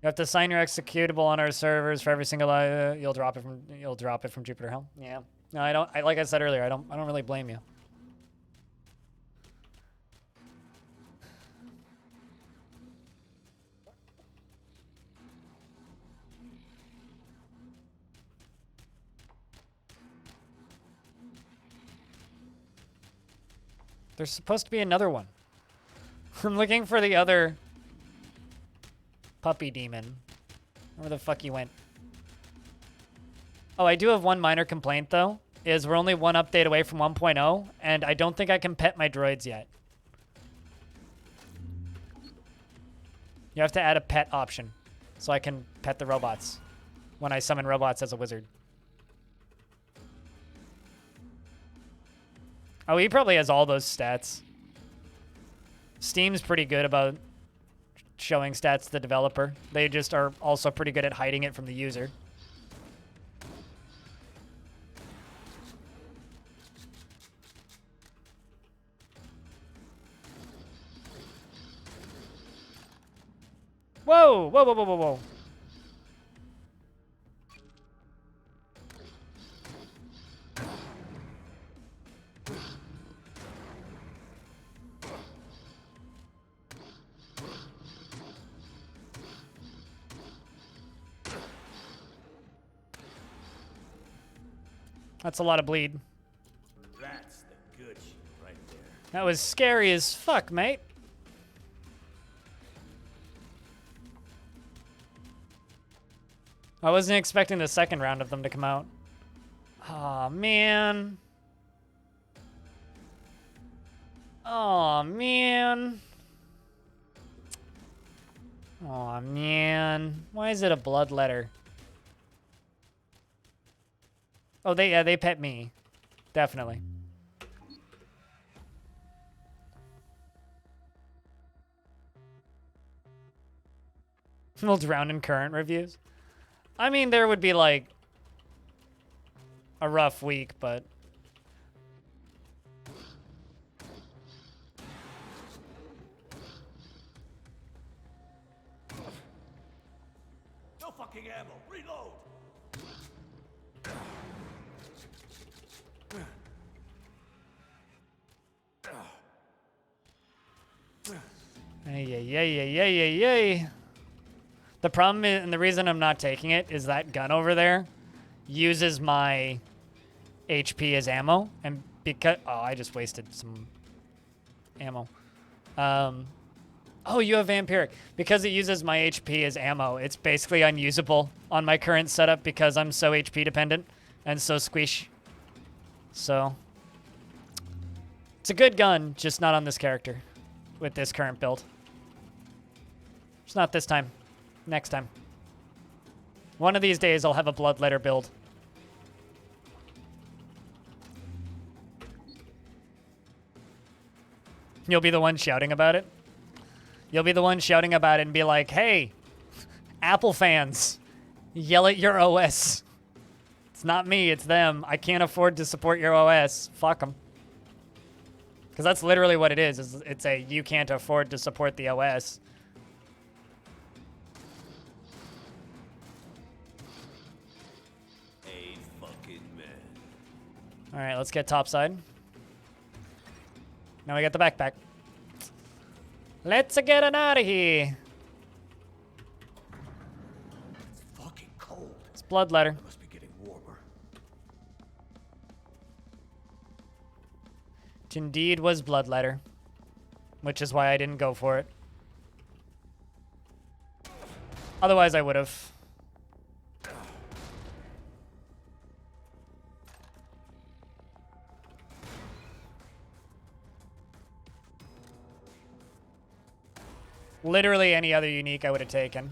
S1: You have to sign your executable on our servers for every single you'll drop it from Jupiter Hell. Yeah. No, I don't. Like I said earlier, I don't really blame you. There's supposed to be another one. I'm looking for the other puppy demon. Where the fuck he went? Oh, I do have one minor complaint, though, is we're only one update away from 1.0, and I don't think I can pet my droids yet. You have to add a pet option, so I can pet the robots when I summon robots as a wizard. Oh, he probably has all those stats. Steam's pretty good about showing stats to the developer. They just are also pretty good at hiding it from the user. Whoa! Whoa, whoa, whoa, whoa, whoa. That's a lot of bleed.
S2: That's the good shit right there.
S1: That was scary as fuck, mate. I wasn't expecting the second round of them to come out. Aw, man. Aw, man. Aw, man. Why is it a blood letter? Oh, they pet me. Definitely. We'll drown in current reviews. I mean, there would be, like, a rough week, but...
S2: No fucking ammo. Reload.
S1: Ay. The problem is, and the reason I'm not taking it is that gun over there uses my HP as ammo, and because I just wasted some ammo. Oh, you have vampiric. Because it uses my HP as ammo, it's basically unusable on my current setup because I'm so HP dependent and so squish. So it's a good gun, just not on this character with this current build. It's not this time. Next time. One of these days, I'll have a bloodletter build. You'll be the one shouting about it? You'll be the one shouting about it and be like, hey, Apple fans, yell at your OS. It's not me, it's them. I can't afford to support your OS. Fuck them. Because that's literally what it is. It's a you can't afford to support the OS. All right, let's get topside. Now we got the backpack. Let's get it out of here.
S2: It's fucking cold.
S1: It's bloodletter.
S2: It must be getting warmer.
S1: It indeed was bloodletter, which is why I didn't go for it. Otherwise, I would have. Literally any other unique I would have taken.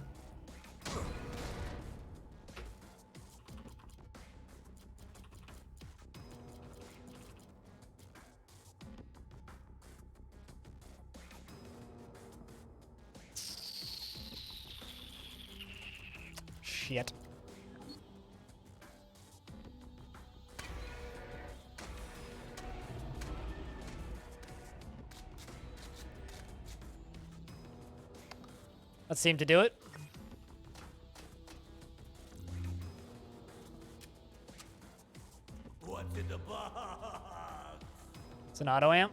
S1: Shit. That seemed to do it.
S2: What's in the box?
S1: It's an auto amp.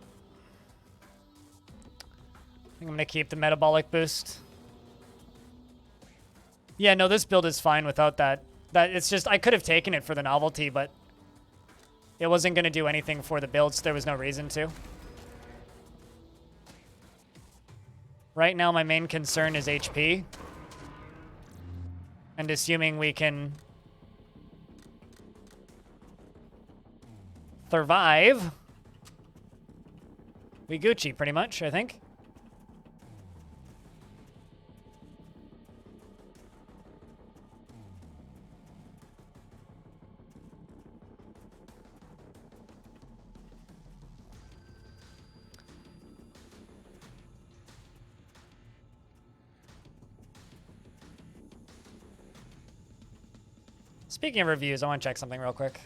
S1: I think I'm gonna keep the metabolic boost. Yeah, no, this build is fine without that. It's just I could have taken it for the novelty, but it wasn't gonna do anything for the build, so there was no reason to. Right now, my main concern is HP. And assuming we can survive, we Gucci pretty much, I think. Speaking of reviews, I want to check something real quick.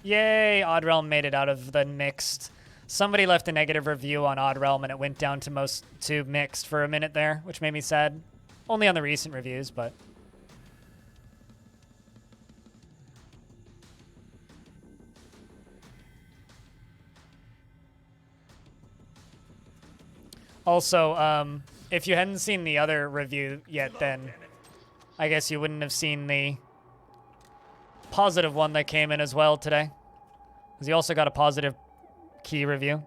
S1: Yay, Odd Realm made it out of the mixed. Somebody left a negative review on Odd Realm and it went down to mixed for a minute there, which made me sad. Only on the recent reviews, but... Also, if you hadn't seen the other review yet, then I guess you wouldn't have seen the positive one that came in as well today. Because he also got a positive key review.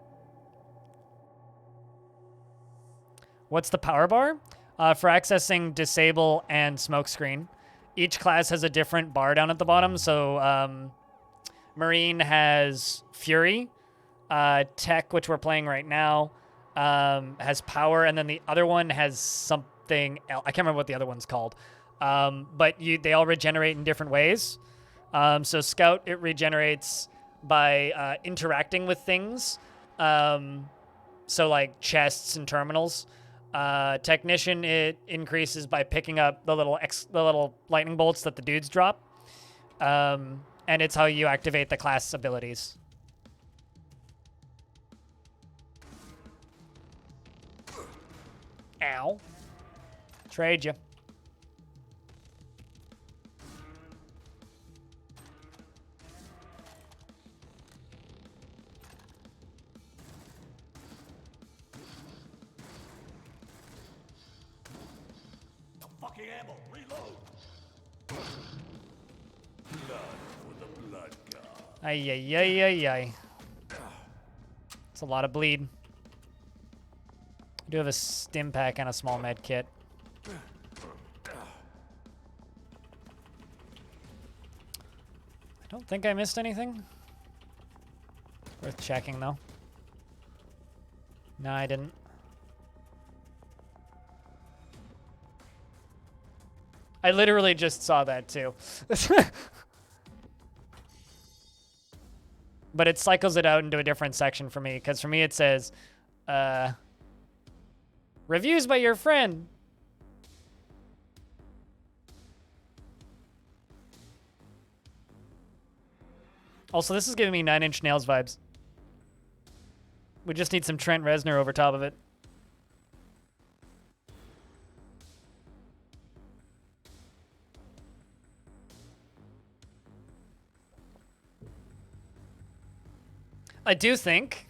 S1: What's the power bar? For accessing Disable and Smokescreen. Each class has a different bar down at the bottom. So Marine has Fury. Tech, which we're playing right now, has power, and then the other one has something else. I can't remember what the other one's called. But they all regenerate in different ways. So Scout, it regenerates by interacting with things. So like chests and terminals. Technician, it increases by picking up the little lightning bolts that the dudes drop. And it's how you activate the class abilities. Ow. Trade you.
S2: Fucking ammo, reload. Blood for the blood god.
S1: Ay, ay, ay, ay, ay. It's a lot of bleed. I do have a stim pack and a small med kit. I don't think I missed anything. Worth checking, though. No, I didn't. I literally just saw that, too. But it cycles it out into a different section for me, because for me it says, reviews by your friend. Also, this is giving me 9 Inch Nails vibes. We just need some Trent Reznor over top of it. I do think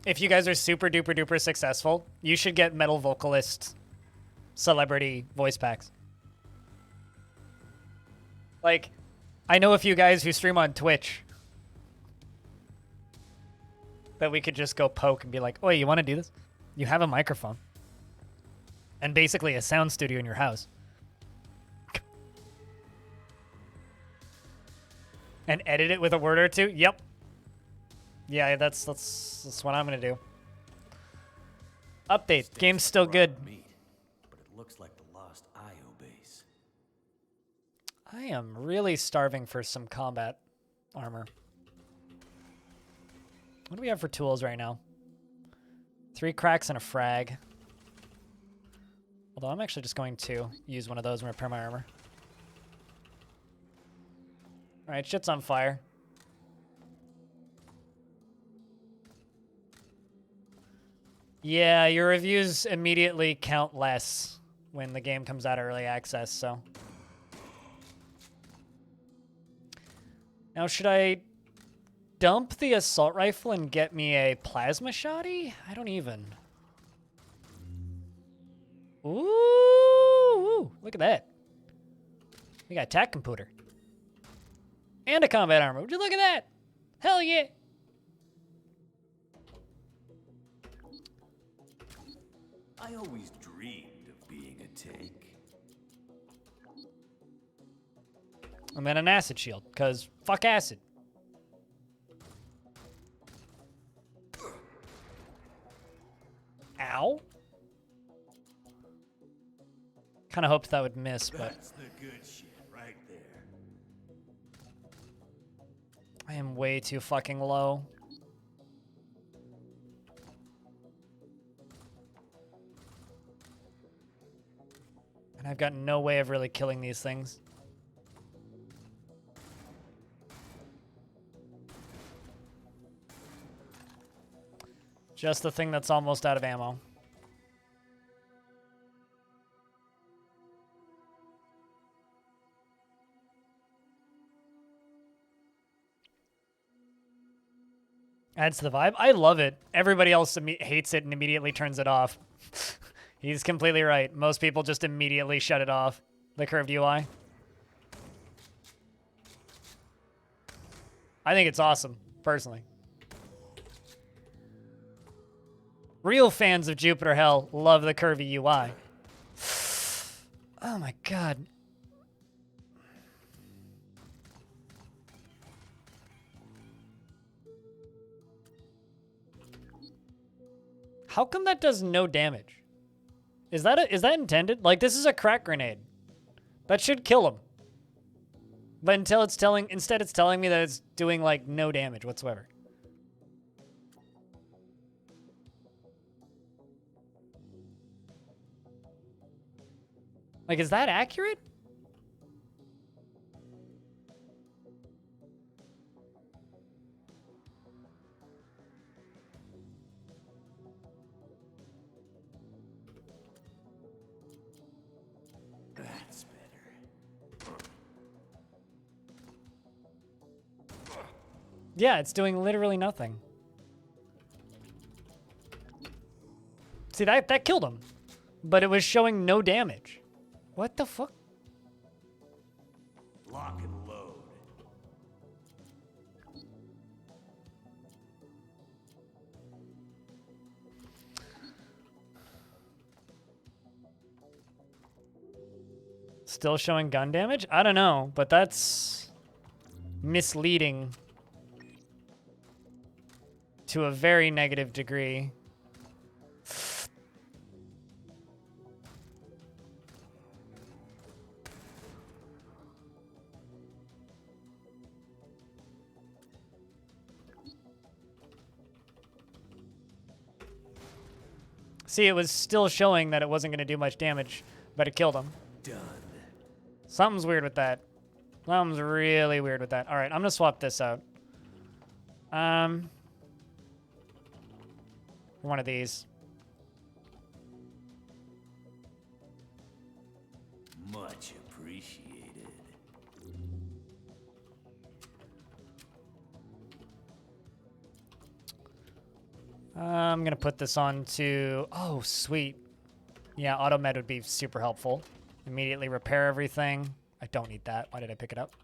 S1: if you guys are super duper duper successful, you should get metal vocalist celebrity voice packs. Like, I know a few guys who stream on Twitch that we could just go poke and be like, "Oh, you want to do this? You have a microphone and basically a sound studio in your house." And edit it with a word or two? Yep. Yeah, that's what I'm gonna do. Update. Game's still good.
S2: Meat, but it looks like the lost IO base.
S1: I am really starving for some combat armor. What do we have for tools right now? 3 cracks and a frag. Although I'm actually just going to use one of those and repair my armor. Alright, shit's on fire. Yeah, your reviews immediately count less when the game comes out early access, so. Now, should I dump the assault rifle and get me a plasma shotty? I don't even. Ooh, look at that. We got a attack computer. And a combat armor. Would you look at that? Hell yeah.
S2: I always dreamed of being a tank.
S1: And then an acid shield, because fuck acid. Ow. Kind of hoped that would miss, but
S2: That's the good shit right there.
S1: I am way too fucking low. And I've got no way of really killing these things. Just the thing that's almost out of ammo. Adds to the vibe. I love it. Everybody else hates it and immediately turns it off. He's completely right. Most people just immediately shut it off. The curved UI. I think it's awesome, personally. Real fans of Jupiter Hell love the curvy UI. Oh my god. How come that does no damage? Is that intended? Like, this is a crack grenade. That should kill him. But instead it's telling me that it's doing like no damage whatsoever. Like, is that accurate?
S2: That's better.
S1: Yeah, it's doing literally nothing. See, that killed him. But it was showing no damage. What the fuck?
S2: Lock and load.
S1: Still showing gun damage? I don't know, but that's misleading to a very negative degree. See, it was still showing that it wasn't going to do much damage, but it killed him.
S2: Done.
S1: Something's weird with that. Something's really weird with that. All right, I'm going to swap this out. One of these.
S2: Much appreciated.
S1: I'm going to put this on to... Oh, sweet. Yeah, auto med would be super helpful. Immediately repair everything. I don't need that. Why did I pick it up?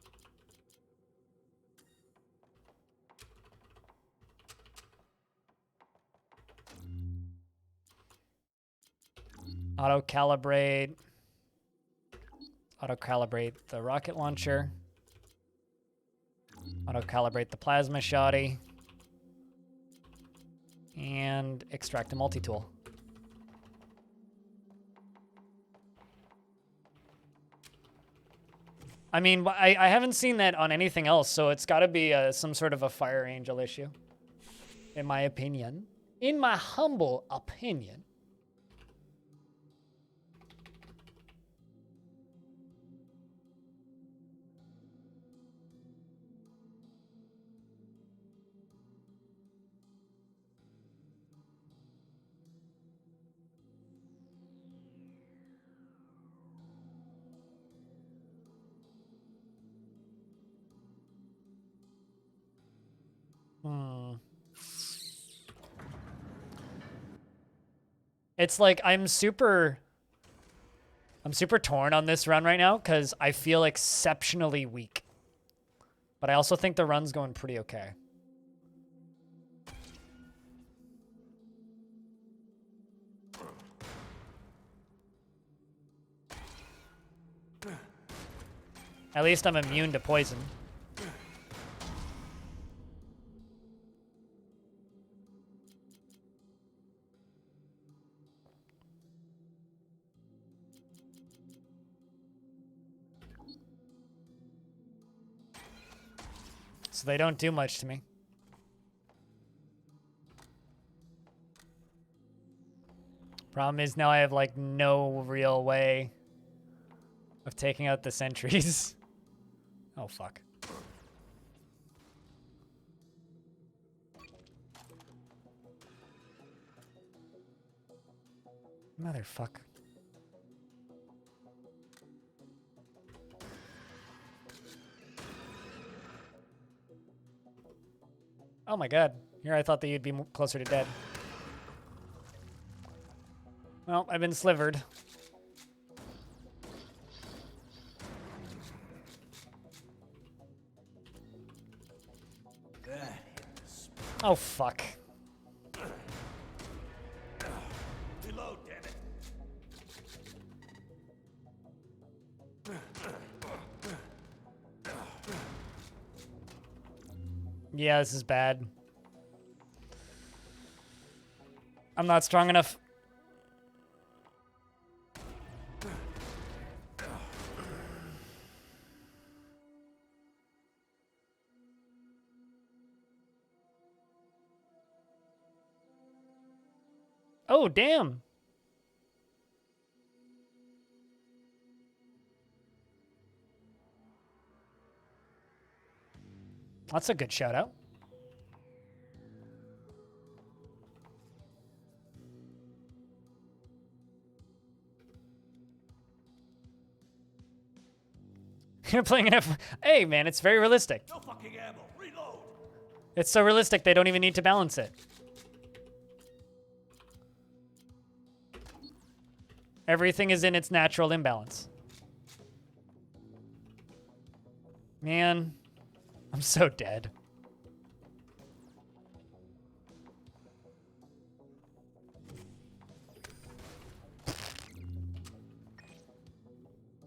S1: Auto-calibrate. Auto-calibrate the rocket launcher. Auto-calibrate the plasma shoddy. And extract a multi-tool. I mean, I haven't seen that on anything else, so it's got to be some sort of a Fireangel issue, in my opinion. In my humble opinion. It's like I'm super torn on this run right now because I feel exceptionally weak. But I also think the run's going pretty okay. At least I'm immune to poison. So they don't do much to me. Problem is now I have like no real way of taking out the sentries. Oh, fuck. Motherfucker. Oh my god. Here I thought that you'd be closer to dead. Well, I've been slivered. Oh, fuck.
S2: Reload, damn it.
S1: Yeah, this is bad. I'm not strong enough. Oh, damn. That's a good shout out. You're playing an F. Hey, man, it's very realistic.
S2: No fucking ammo. Reload.
S1: It's so realistic they don't even need to balance it. Everything is in its natural imbalance. Man, I'm so dead.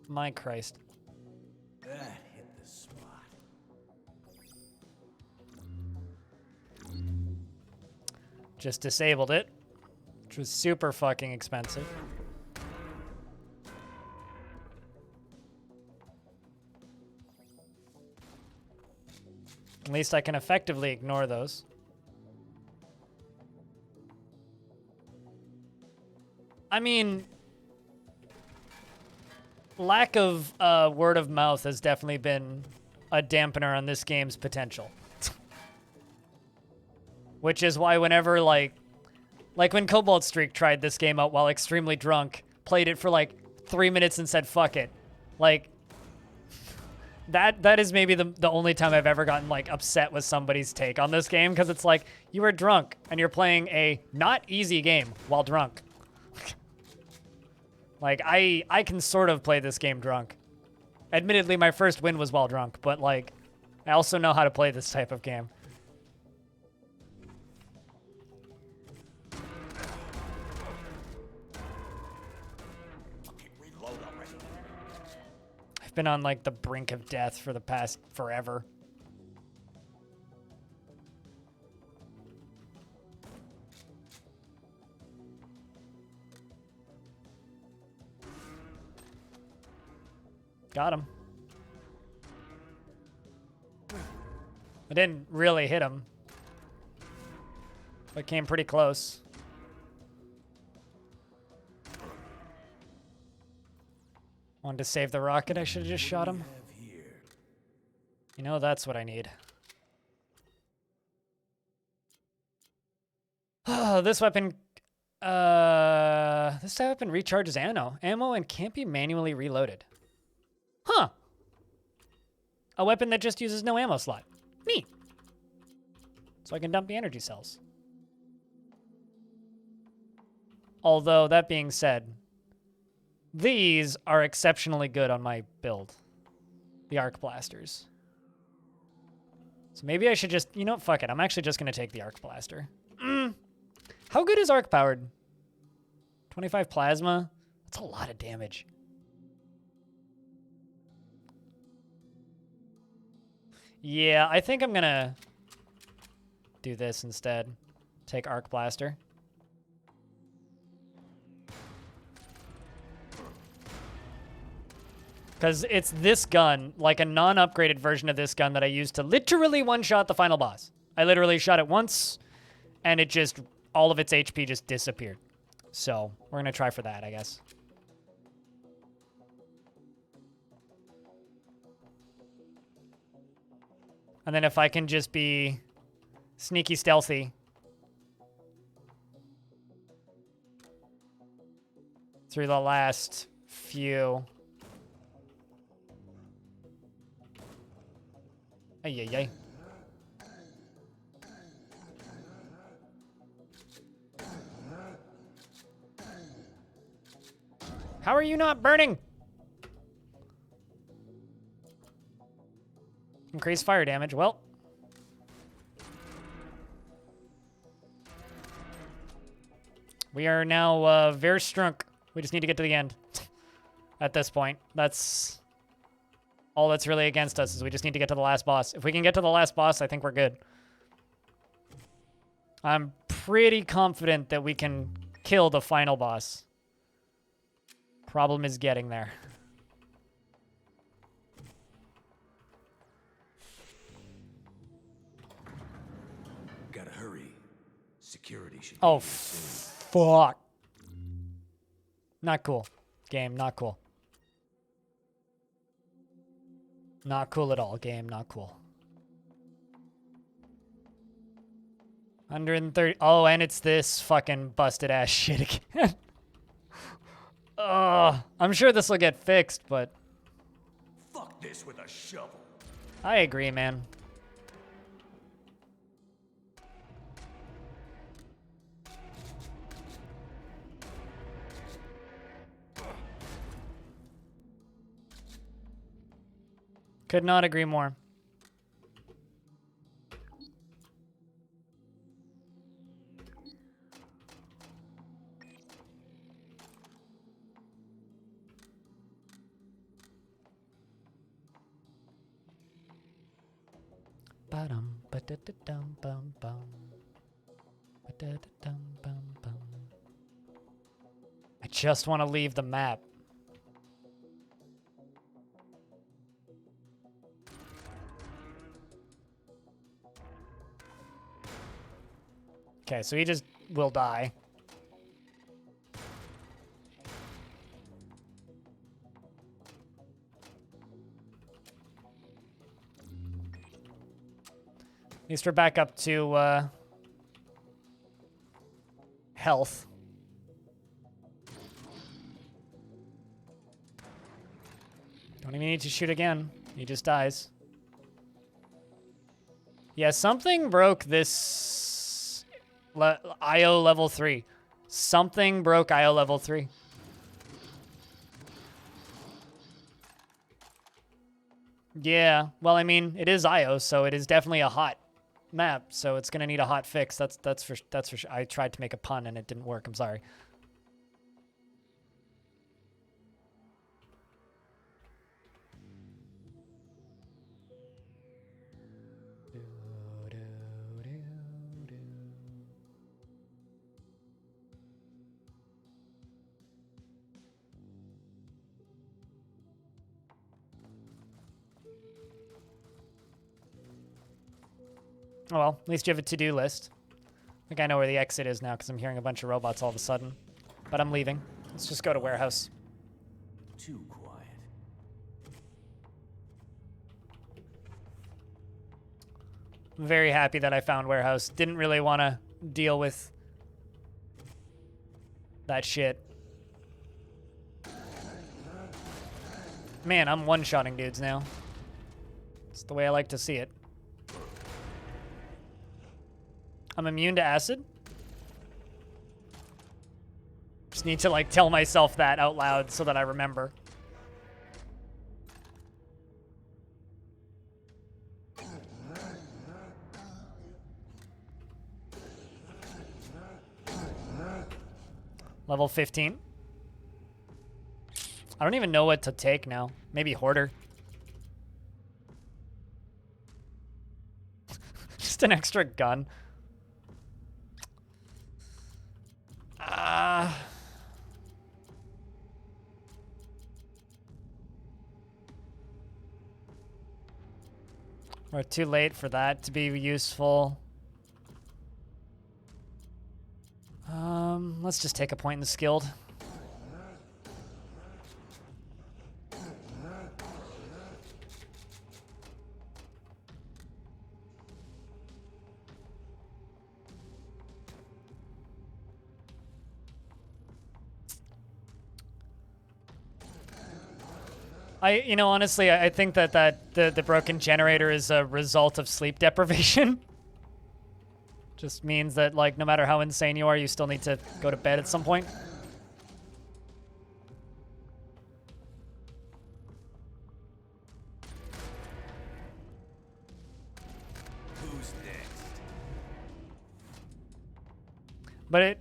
S1: My Christ.
S2: That hit the spot.
S1: Just disabled it, which was super fucking expensive. At least I can effectively ignore those. I mean, lack of word of mouth has definitely been a dampener on this game's potential. Which is why whenever, like when Cobalt Streak tried this game out while extremely drunk, played it for like 3 minutes and said, fuck it. Like, that is maybe the only time I've ever gotten like upset with somebody's take on this game, because it's like, you were drunk and you're playing a not easy game while drunk. Like, I can sort of play this game drunk. Admittedly, my first win was while drunk, but like, I also know how to play this type of game.
S2: Okay, reload already.
S1: I've been on like the brink of death for the past forever. Got him. I didn't really hit him, but came pretty close. Wanted to save the rocket. I should have just shot him. You know, that's what I need. This weapon recharges ammo and can't be manually reloaded. Huh. A weapon that just uses no ammo slot. Neat. So I can dump the energy cells. Although, that being said, these are exceptionally good on my build. The arc blasters. So maybe I should just, you know what, fuck it. I'm actually just going to take the arc blaster. How good is arc powered? 25 plasma? That's a lot of damage. Yeah, I think I'm gonna do this instead. Take Arc Blaster. Because it's this gun, like a non-upgraded version of this gun that I used to literally one-shot the final boss. I literally shot it once, and it just, all of its HP just disappeared. So, we're gonna try for that, I guess. And then if I can just be sneaky stealthy through the last few. Ay, ay, ay. How are you not burning? Increase fire damage. Well. We are now very strunk. We just need to get to the end. At this point. That's all that's really against us, is we just need to get to the last boss. If we can get to the last boss, I think we're good. I'm pretty confident that we can kill the final boss. Problem is getting there.
S2: Gotta hurry. Security should.
S1: Oh, fuck. Not cool. Game, not cool. Not cool at all. Game, not cool. 130. Oh, and it's this fucking busted ass shit again. I'm sure this will get fixed, but
S2: Fuck this with a shovel.
S1: I agree, man. Could not agree more. Ba-dum, ba-da-da-dum, bum, bum. Ba-da-da-dum, bum, bum. I just want to leave the map. Okay, so he just will die. At least we're back up to health. Don't even need to shoot again. He just dies. Yeah, something broke this IO level 3. Something broke IO level 3. Yeah, well, I mean, it is IO, so it is definitely a hot map, so it's gonna need a hot fix. That's for sure. I tried to make a pun and it didn't work. I'm sorry. Oh well, at least you have a to-do list. I think I know where the exit is now because I'm hearing a bunch of robots all of a sudden. But I'm leaving. Let's just go to warehouse.
S2: Too quiet.
S1: I'm very happy that I found warehouse. Didn't really want to deal with that shit. Man, I'm one-shotting dudes now. It's the way I like to see it. I'm immune to acid. Just need to, like, tell myself that out loud so that I remember. Level 15. I don't even know what to take now. Maybe Hoarder. Just an extra gun. We're too late for that to be useful. Let's just take a point in the skilled. Honestly, I think that the broken generator is a result of sleep deprivation. Just means that, like, no matter how insane you are, you still need to go to bed at some point.
S2: Who's next?
S1: But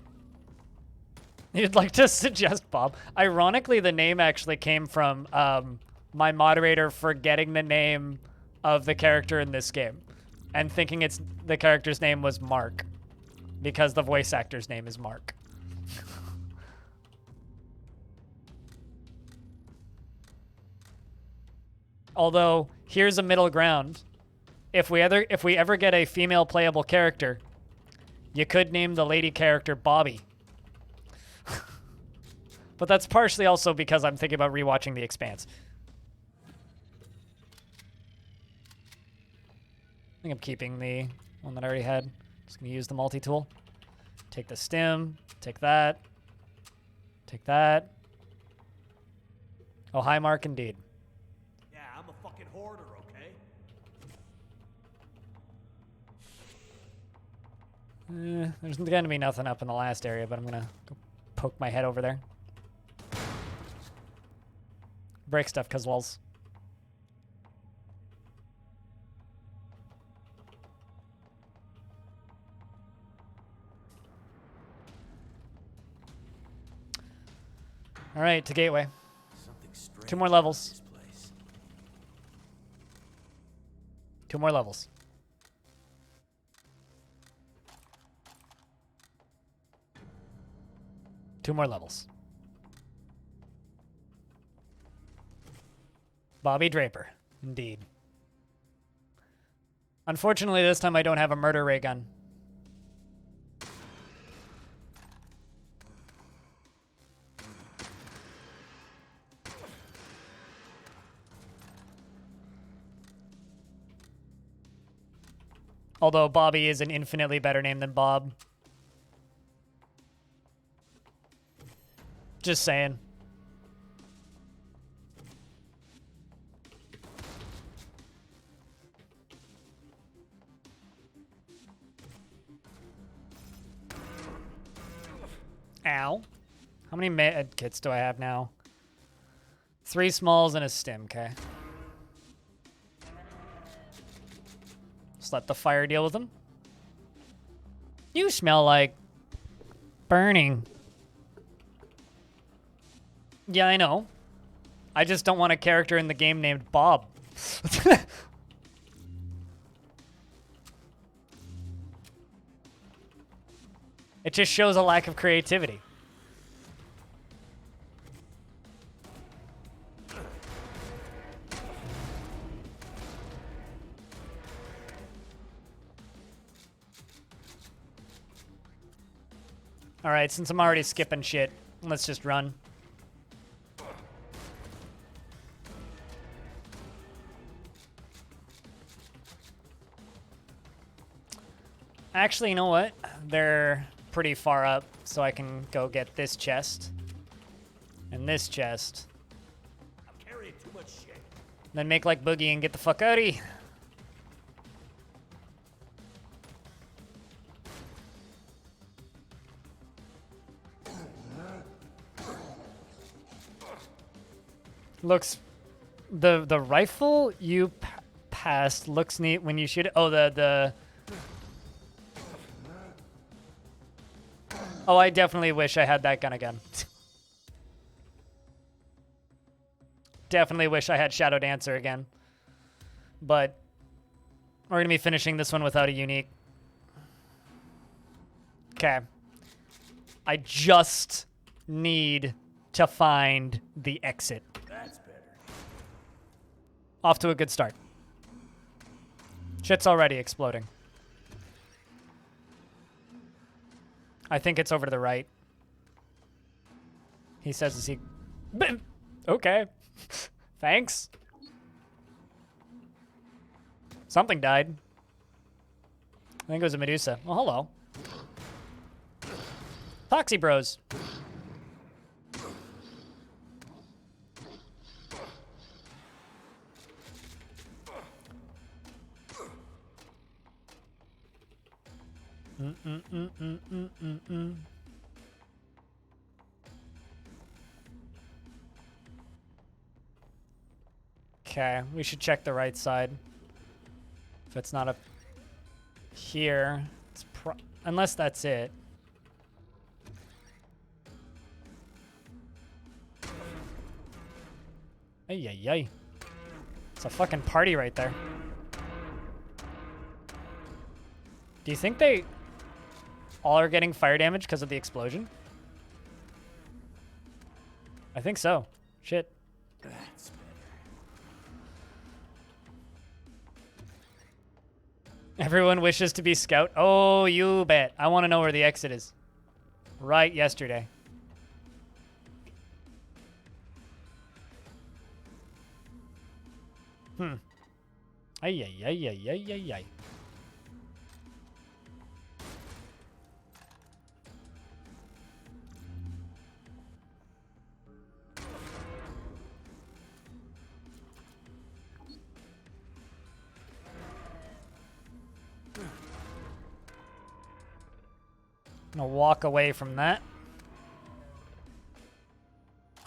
S1: you'd like to suggest Bob. Ironically, the name actually came from my moderator forgetting the name of the character in this game and thinking the character's name was Mark because the voice actor's name is Mark. Although, here's a middle ground. If we ever get a female playable character, you could name the lady character Bobby. But that's partially also because I'm thinking about rewatching The Expanse. I think I'm keeping the one that I already had. Just gonna use the multi-tool. Take the stim, take that, take that. Oh, hi, Mark, indeed.
S2: Yeah, I'm a fucking hoarder, okay?
S1: There's gonna be nothing up in the last area, but I'm gonna go poke my head over there. Break stuff, cause lulz. All right, to Gateway.
S2: Something strange
S1: 2 more levels.
S2: about this place.
S1: 2 more levels. Two more levels. Bobby Draper, indeed. Unfortunately, this time I don't have a murder ray gun. Although Bobby is an infinitely better name than Bob. Just saying. Ow. How many med kits do I have now? 3 smalls and a stim, okay. Just let the fire deal with them. You smell like burning. Yeah, I know. I just don't want a character in the game named Bob. It just shows a lack of creativity. All right, since I'm already skipping shit, let's just run. Actually, you know what? They're pretty far up, so I can go get this chest and this chest.
S2: I'm carrying too much shit.
S1: Then make like Boogie and get the fuck out of here. Looks, the rifle you passed looks neat when you shoot it. Oh, oh, I definitely wish I had that gun again. Definitely wish I had Shadow Dancer again. But We're going to be finishing this one without a unique. Okay. I just need to find the exit.
S2: That's better.
S1: Off to a good start. Shit's already exploding. I think it's over to the right. He says, is he... Okay. Thanks. Something died. I think it was a Medusa. Oh, hello. Foxy Bros. Okay, we should check the right side. If it's not up here, it's unless that's it. Ay, ay, ay. It's a fucking party right there. Do you think they all are getting fire damage because of the explosion? I think so. Shit.
S2: That's better.
S1: Everyone wishes to be scout. Oh, you bet. I want to know where the exit is. Right yesterday. Ay, ay, ay, ay, ay, ay, ay. I'm gonna walk away from that.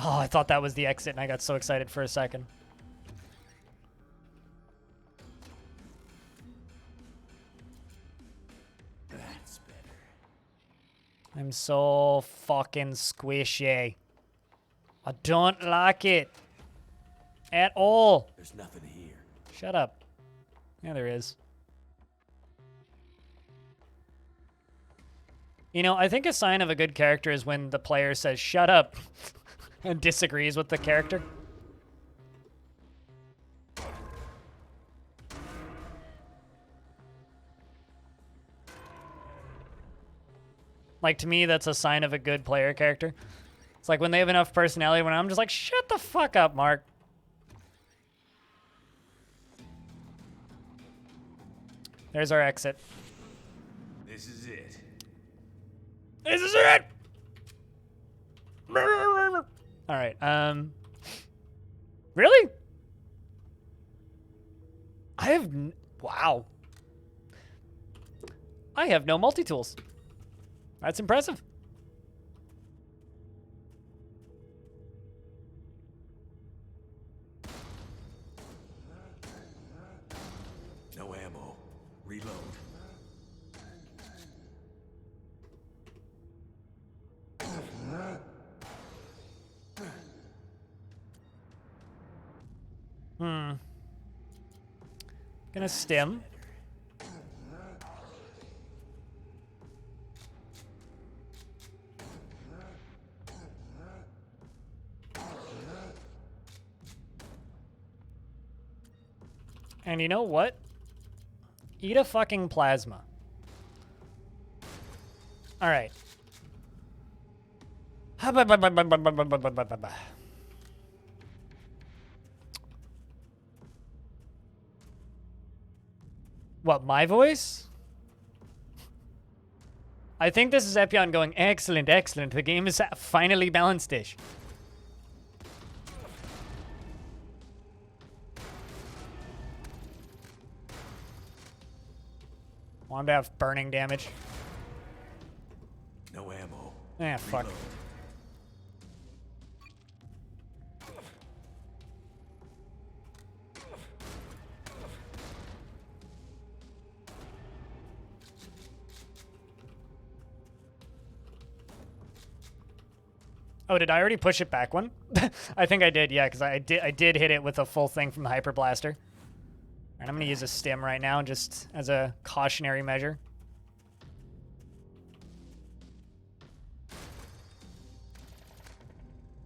S1: Oh, I thought that was the exit and I got so excited for a second.
S2: That's better.
S1: I'm so fucking squishy. I don't like it. At all.
S2: There's nothing here.
S1: Shut up. Yeah, there is. You know, I think a sign of a good character is when the player says, shut up, and disagrees with the character. Like, to me, that's a sign of a good player character. It's like when they have enough personality when I'm just like, shut the fuck up, Mark. There's our exit.
S2: This is it.
S1: This is it! All right, really? Wow. I have no multi-tools. That's impressive.
S2: No ammo. Reload.
S1: Gonna stim. And you know what? Eat a fucking plasma. All right. What, my voice? I think this is Epion going, excellent, excellent. The game is finally balanced-ish. Want to have burning damage.
S2: No ammo.
S1: Ah, fuck.
S2: Reload.
S1: Oh, did I already push it back one? I think I did, yeah, because I did hit it with a full thing from the Hyper Blaster. And I'm going to use a stim right now just as a cautionary measure.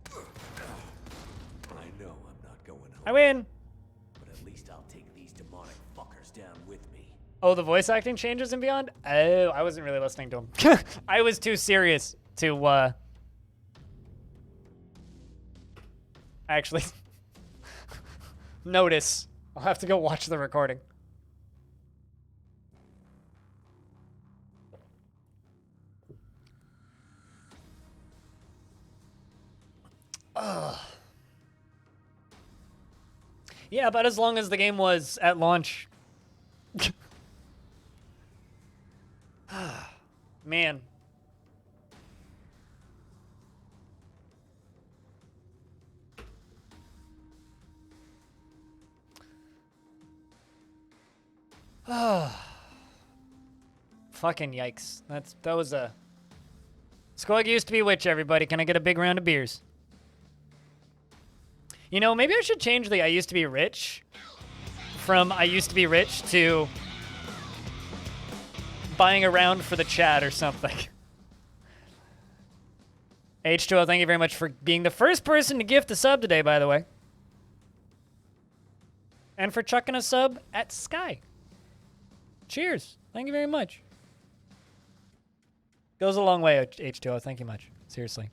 S2: I know I'm not going home.
S1: I win.
S2: But at least I'll take these demonic fuckers down with me.
S1: Oh, the voice acting changes in Beyond? Oh, I wasn't really listening to him. I was too serious to, actually notice. I'll have to go watch the recording. Ugh. Yeah, about as long as the game was at launch. Man. Fucking yikes. That was a... Squig used to be witch, everybody. Can I get a big round of beers? You know, maybe I should change the I used to be rich from I used to be rich to buying a round for the chat or something. H2O, thank you very much for being the first person to gift a sub today, by the way. And for chucking a sub at Sky. Cheers. Thank you very much. Goes a long way, H2O. Thank you much. Seriously.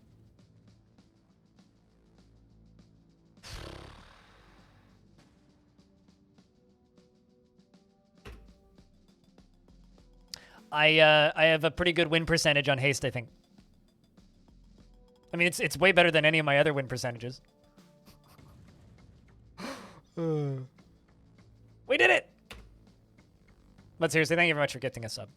S1: I have a pretty good win percentage on Haste, I think. I mean, it's way better than any of my other win percentages. We did it! But seriously, thank you very much for gifting a sub.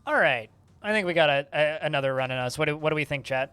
S1: All right. I think we got another run in us. What do we think, chat?